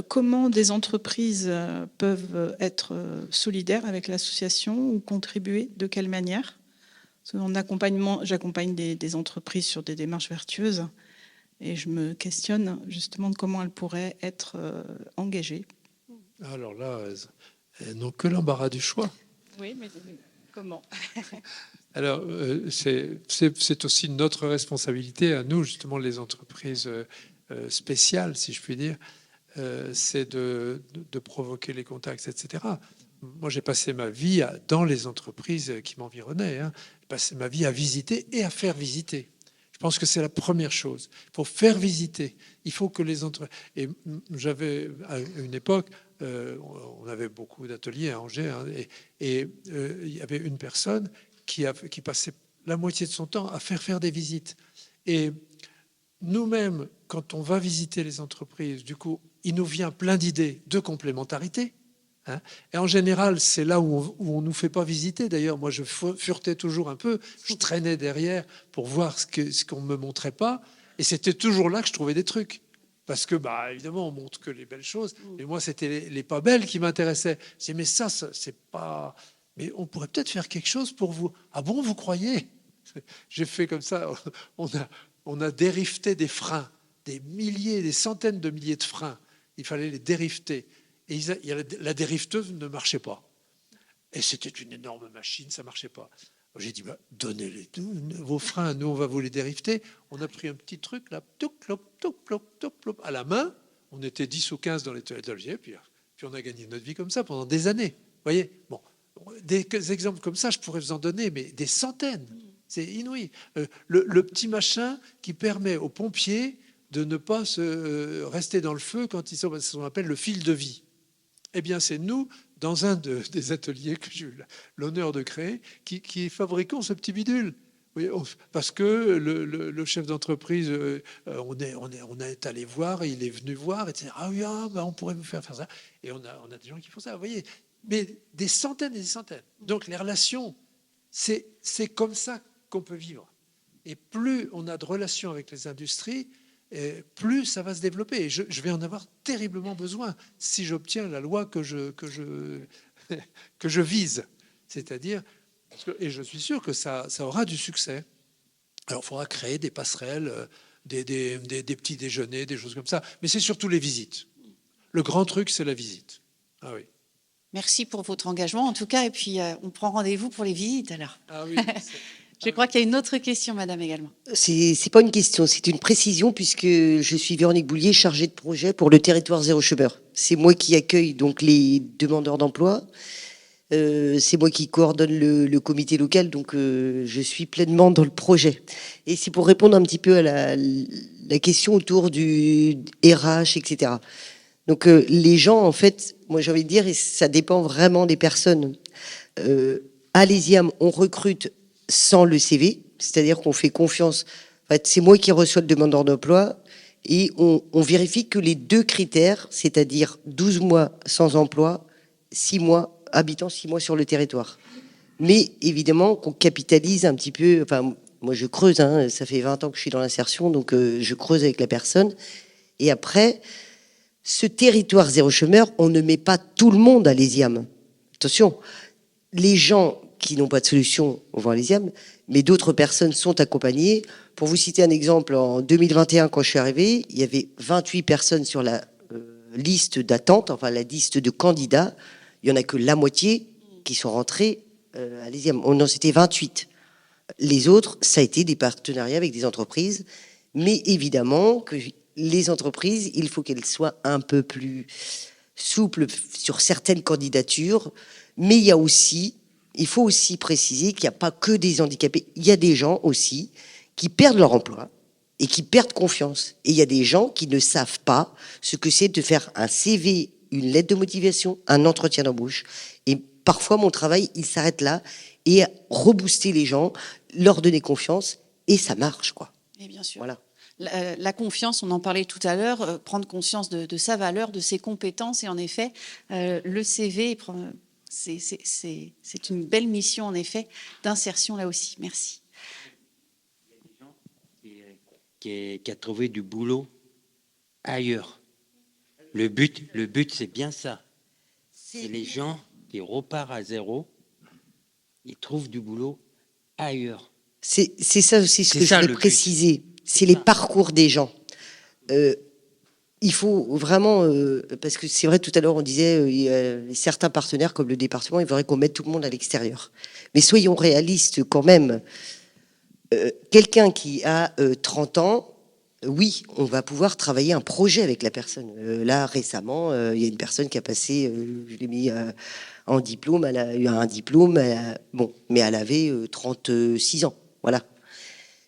Comment des entreprises peuvent être solidaires avec l'association ou contribuer, de quelle manière? En accompagnement, j'accompagne des entreprises sur des démarches vertueuses et je me questionne justement de comment elles pourraient être engagées. Alors là, elles n'ont que l'embarras du choix. Oui, mais comment? Alors, c'est aussi notre responsabilité à nous, justement, les entreprises spéciales, si je puis dire, c'est de provoquer les contacts, etc. Moi, j'ai passé ma vie dans les entreprises qui m'environnaient. J'ai passé ma vie à visiter et à faire visiter. Je pense que c'est la première chose. Il faut faire visiter. Il faut que les entreprises... Et j'avais, à une époque, on avait beaucoup d'ateliers à Angers, et il y avait une personne qui passait la moitié de son temps à faire des visites. Et nous-mêmes, quand on va visiter les entreprises, du coup, il nous vient plein d'idées de complémentarité. Et en général, c'est là où on nous fait pas visiter. D'ailleurs, moi, je furetais toujours un peu. Je traînais derrière pour voir ce qu'on me montrait pas. Et c'était toujours là que je trouvais des trucs. Parce que, évidemment, on montre que les belles choses. Et moi, c'était les pas belles qui m'intéressaient. Je disais, mais ça, c'est pas... Mais on pourrait peut-être faire quelque chose pour vous. Ah bon, vous croyez? J'ai fait comme ça. On a dérifté des freins. Des milliers, des centaines de milliers de freins. Il fallait les dérifter. Et la dérifteuse ne marchait pas. Et c'était une énorme machine, ça ne marchait pas. J'ai dit, donnez-les vos freins, nous on va vous les dérifter. On a pris un petit truc là, à la main. On était 10 ou 15 dans les ateliers, puis on a gagné notre vie comme ça pendant des années. Vous voyez, bon, des exemples comme ça, je pourrais vous en donner, mais des centaines. C'est inouï. Le petit machin qui permet aux pompiers de ne pas rester dans le feu quand ils sont, ce qu'on appelle le fil de vie. Eh bien, c'est nous, dans un des ateliers que j'ai eu l'honneur de créer, qui fabriquons ce petit bidule. Oui, parce que le chef d'entreprise, on est allé voir, il est venu voir, etc. Ah oui, on pourrait vous faire ça. Et on a des gens qui font ça, vous voyez. Mais des centaines et des centaines. Donc, les relations, c'est comme ça qu'on peut vivre. Et plus on a de relations avec les industries, plus ça va se développer. Et je vais en avoir terriblement besoin si j'obtiens la loi que je vise. C'est-à-dire, et je suis sûr que ça aura du succès. Alors, il faudra créer des passerelles, des petits déjeuners, des choses comme ça. Mais c'est surtout les visites. Le grand truc, c'est la visite. Ah oui. Merci pour votre engagement, en tout cas. Et puis, on prend rendez-vous pour les visites, alors. Ah oui. Je crois qu'il y a une autre question, madame, également. C'est pas une question, c'est une précision, puisque je suis Véronique Boulier, chargée de projet pour le territoire zéro chômeur. C'est moi qui accueille donc les demandeurs d'emploi. C'est moi qui coordonne le comité local, donc je suis pleinement dans le projet. Et c'est pour répondre un petit peu à la question autour du RH, etc. Donc les gens, en fait, moi j'ai envie de dire, et ça dépend vraiment des personnes. À l'ESIAM, on recrute sans le CV, c'est-à-dire qu'on fait confiance. En fait, c'est moi qui reçois le demandeur d'emploi et on vérifie que les deux critères, c'est-à-dire 12 mois sans emploi, 6 mois habitant 6 mois sur le territoire. Mais évidemment qu'on capitalise un petit peu, enfin moi je creuse, hein, ça fait 20 ans que je suis dans l'insertion, donc je creuse avec la personne. Et après, ce territoire zéro chômeur, on ne met pas tout le monde à l'ESIAM. Attention, les gens qui n'ont pas de solution vont à l'ESIAM, mais d'autres personnes sont accompagnées. Pour vous citer un exemple, en 2021, quand je suis arrivé, il y avait 28 personnes sur la liste d'attente, enfin la liste de candidats. Il n'y en a que la moitié qui sont rentrés à l'ESIAM. Non, c'était 28. Les autres, ça a été des partenariats avec des entreprises. Mais évidemment que les entreprises, il faut qu'elles soient un peu plus souples sur certaines candidatures. Mais il faut aussi préciser qu'il n'y a pas que des handicapés. Il y a des gens aussi qui perdent leur emploi et qui perdent confiance. Et il y a des gens qui ne savent pas ce que c'est de faire un CV, une lettre de motivation, un entretien d'embauche. Et parfois, mon travail, il s'arrête là et rebooster les gens, leur donner confiance, et ça marche, quoi. Et bien sûr. Voilà. La confiance, on en parlait tout à l'heure, prendre conscience de sa valeur, de ses compétences, et en effet, le CV, c'est une belle mission, en effet, d'insertion là aussi. Merci. Il y a des gens qui a trouvé du boulot ailleurs. Le but, c'est bien ça. C'est les gens qui repartent à zéro, ils trouvent du boulot ailleurs. C'est ça aussi ce que je voulais préciser. C'est les parcours des gens. Il faut vraiment, parce que c'est vrai, tout à l'heure on disait, certains partenaires comme le département, il faudrait qu'on mette tout le monde à l'extérieur. Mais soyons réalistes quand même. Quelqu'un qui a 30 ans, oui, on va pouvoir travailler un projet avec la personne. Là, récemment, il y a une personne qui a passé, je l'ai mis en diplôme, elle a eu un diplôme, mais elle avait 36 ans, voilà.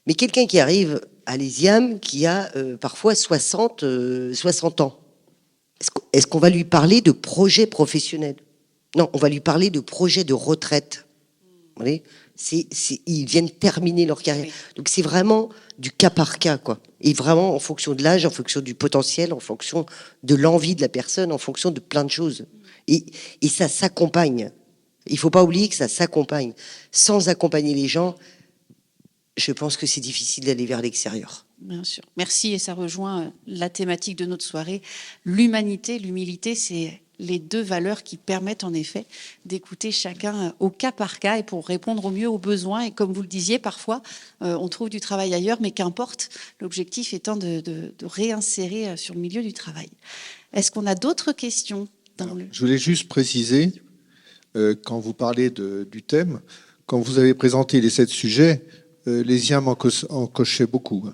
Mais quelqu'un qui arrive à l'ESIAM, qui a parfois 60 ans, est-ce qu'on va lui parler de projet professionnel? Non, on va lui parler de projet de retraite. Vous voyez, ils viennent terminer leur carrière. Donc c'est vraiment du cas par cas, quoi. Et vraiment en fonction de l'âge, en fonction du potentiel, en fonction de l'envie de la personne, en fonction de plein de choses. Et ça s'accompagne. Il ne faut pas oublier que ça s'accompagne. Sans accompagner les gens, je pense que c'est difficile d'aller vers l'extérieur. Bien sûr. Merci, et ça rejoint la thématique de notre soirée. L'humanité, l'humilité, c'est les deux valeurs qui permettent en effet d'écouter chacun au cas par cas et pour répondre au mieux aux besoins. Et comme vous le disiez, parfois, on trouve du travail ailleurs, mais qu'importe, l'objectif étant de réinsérer sur le milieu du travail. Est-ce qu'on a d'autres questions Je voulais juste préciser, quand vous parlez du thème, quand vous avez présenté les 7 sujets, les IAM en cochaient beaucoup.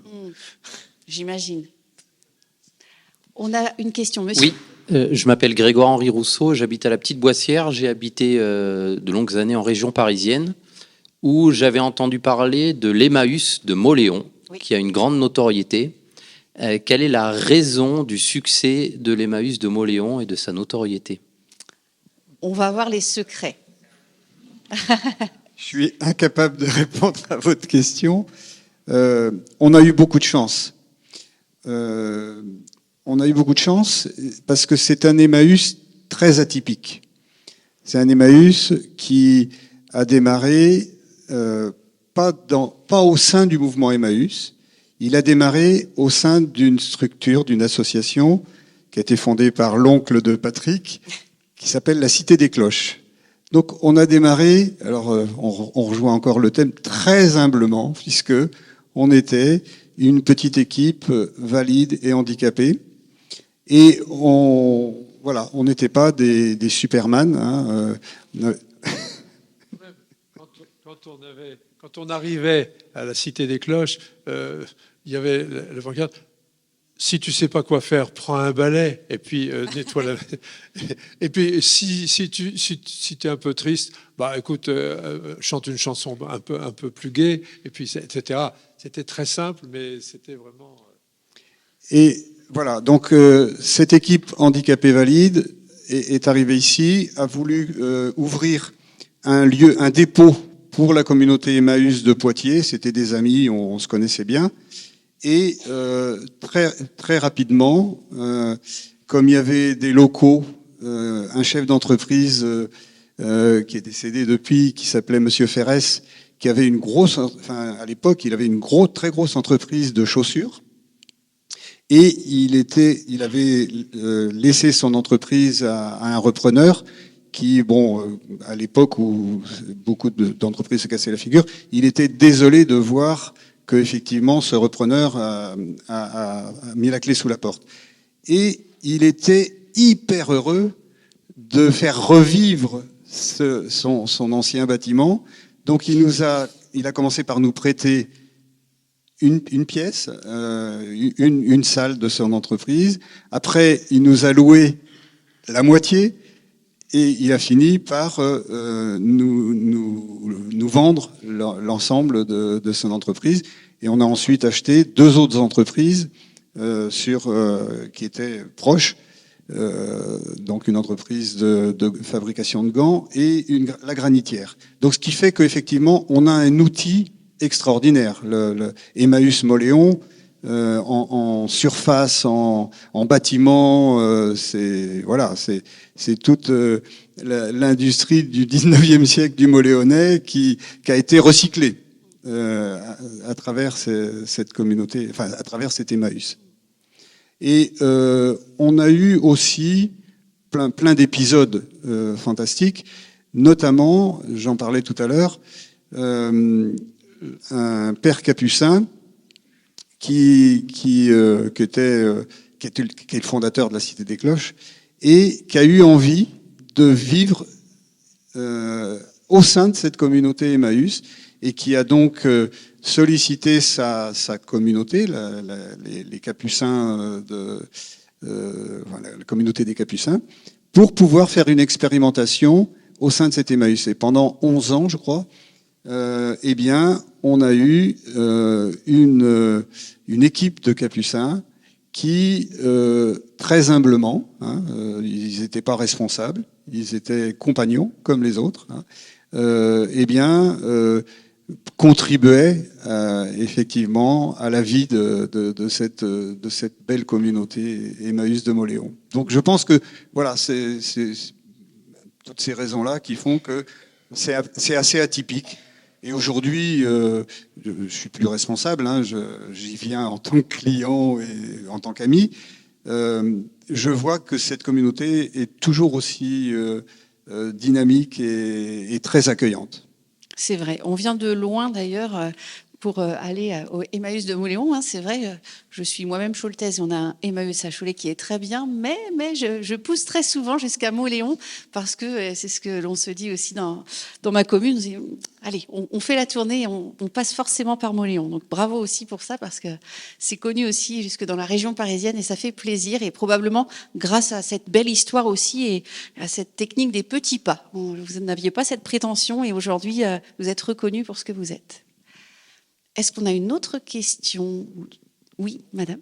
J'imagine. On a une question, monsieur. Oui. Je m'appelle Grégoire-Henri Rousseau, j'habite à la Petite Boissière. J'ai habité de longues années en région parisienne, où j'avais entendu parler de l'Emmaüs de Mauléon, qui a une grande notoriété. Quelle est la raison du succès de l'Emmaüs de Mauléon et de sa notoriété? On va voir les secrets. Je suis incapable de répondre à votre question. On a eu beaucoup de chance. On a eu beaucoup de chance parce que c'est un Emmaüs très atypique. C'est un Emmaüs qui a démarré pas au sein du mouvement Emmaüs. Il a démarré au sein d'une structure, d'une association qui a été fondée par l'oncle de Patrick, qui s'appelle la Cité des Cloches. Donc on a démarré, alors on rejoint encore le thème, très humblement, puisque on était une petite équipe valide et handicapée. Et on n'était pas des Superman. Hein, Quand on arrivait à la Cité des Cloches, il y avait le pancarte. Si tu sais pas quoi faire, prends un balai et puis nettoie la. Et puis si tu es un peu triste, bah écoute, chante une chanson un peu plus gaie et puis etc. C'était très simple, mais c'était vraiment. Et voilà, donc cette équipe handicapée valide est arrivée ici, a voulu ouvrir un dépôt pour la communauté Emmaüs de Poitiers. C'était des amis, on se connaissait bien. Et très rapidement, comme il y avait des locaux, un chef d'entreprise qui est décédé depuis, qui s'appelait Monsieur Ferrès, qui avait une grosse, enfin à l'époque, il avait une très grosse entreprise de chaussures. Et il avait laissé son entreprise à un repreneur qui, bon, à l'époque où beaucoup d'entreprises se cassaient la figure, il était désolé de voir que effectivement ce repreneur a mis la clé sous la porte. Et il était hyper heureux de faire revivre son ancien bâtiment. Donc il a commencé par nous prêter une pièce, une salle de son entreprise. Après, il nous a loué la moitié et il a fini par nous vendre l'ensemble de son entreprise. Et on a ensuite acheté 2 autres entreprises qui étaient proches. Donc une entreprise de fabrication de gants et la granitière. Donc ce qui fait qu'effectivement, on a un outil extraordinaire. Le Emmaüs Mauléon, en surface, en bâtiment, c'est toute l'industrie du 19e siècle du Mauléonais qui a été recyclée à travers cette communauté, enfin à travers cet Emmaüs. Et on a eu aussi plein d'épisodes fantastiques, notamment, j'en parlais tout à l'heure, un père capucin qui est le fondateur de la Cité des Cloches et qui a eu envie de vivre au sein de cette communauté Emmaüs et qui a donc sollicité sa communauté, les Capucins la communauté des Capucins, pour pouvoir faire une expérimentation au sein de cet Emmaüs. Et pendant 11 ans, je crois, eh bien, on a eu une équipe de Capucins qui, très humblement, ils n'étaient pas responsables, ils étaient compagnons comme les autres, eh bien, contribuaient effectivement à la vie de cette belle communauté Emmaüs de Mauléon. Donc, je pense que voilà, c'est toutes ces raisons-là qui font que c'est assez atypique. Et aujourd'hui, je suis plus responsable, j'y viens en tant que client et en tant qu'ami. Je vois que cette communauté est toujours aussi dynamique et très accueillante. C'est vrai. On vient de loin d'ailleurs pour aller au Emmaüs de Mauléon. C'est vrai, je suis moi-même chaultaise. On a un Emmaüs à Cholet qui est très bien, mais je pousse très souvent jusqu'à Mauléon parce que c'est ce que l'on se dit aussi dans ma commune. On dit, allez, on fait la tournée et on passe forcément par Mauléon. Donc bravo aussi pour ça parce que c'est connu aussi jusque dans la région parisienne et ça fait plaisir. Et probablement grâce à cette belle histoire aussi et à cette technique des petits pas. Vous n'aviez pas cette prétention et aujourd'hui vous êtes reconnu pour ce que vous êtes. Est-ce qu'on a une autre question ? Oui, madame.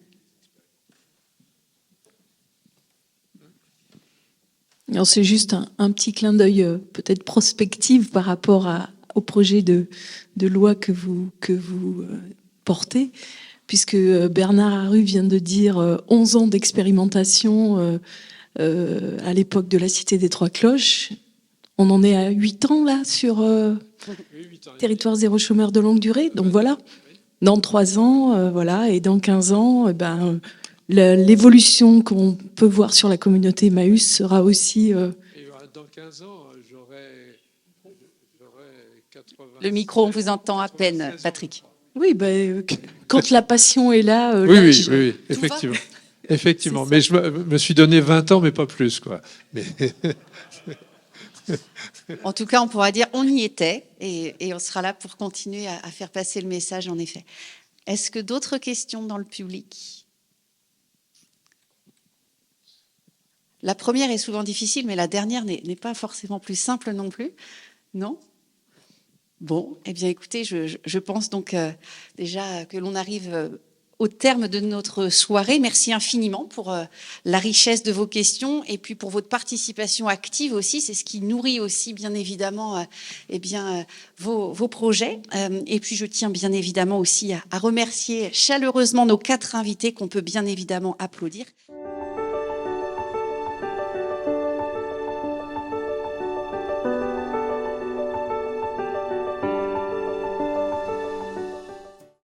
C'est juste un petit clin d'œil peut-être prospectif par rapport au projet de loi que vous portez, puisque Bernard Arru vient de dire 11 ans d'expérimentation à l'époque de la Cité des Trois Cloches. On en est à 8 ans là sur territoire zéro chômeur de longue durée. Donc voilà, dans 3 ans, voilà, et dans 15 ans, l'évolution qu'on peut voir sur la communauté Emmaüs sera aussi... Dans 15 ans, j'aurai 80... Le micro, on vous entend à peine, Patrick. Oui, quand la passion est là... oui, effectivement. Effectivement, mais je me suis donné 20 ans, mais pas plus, quoi. Mais... En tout cas, on pourra dire on y était et on sera là pour continuer à faire passer le message, en effet. Est-ce que d'autres questions dans le public ? La première est souvent difficile, mais la dernière n'est pas forcément plus simple non plus. Non ? Bon, eh bien écoutez, je pense donc déjà que l'on arrive au terme de notre soirée. Merci infiniment pour la richesse de vos questions et puis pour votre participation active aussi. C'est ce qui nourrit aussi bien évidemment vos projets. Et puis je tiens bien évidemment aussi à remercier chaleureusement nos 4 invités qu'on peut bien évidemment applaudir.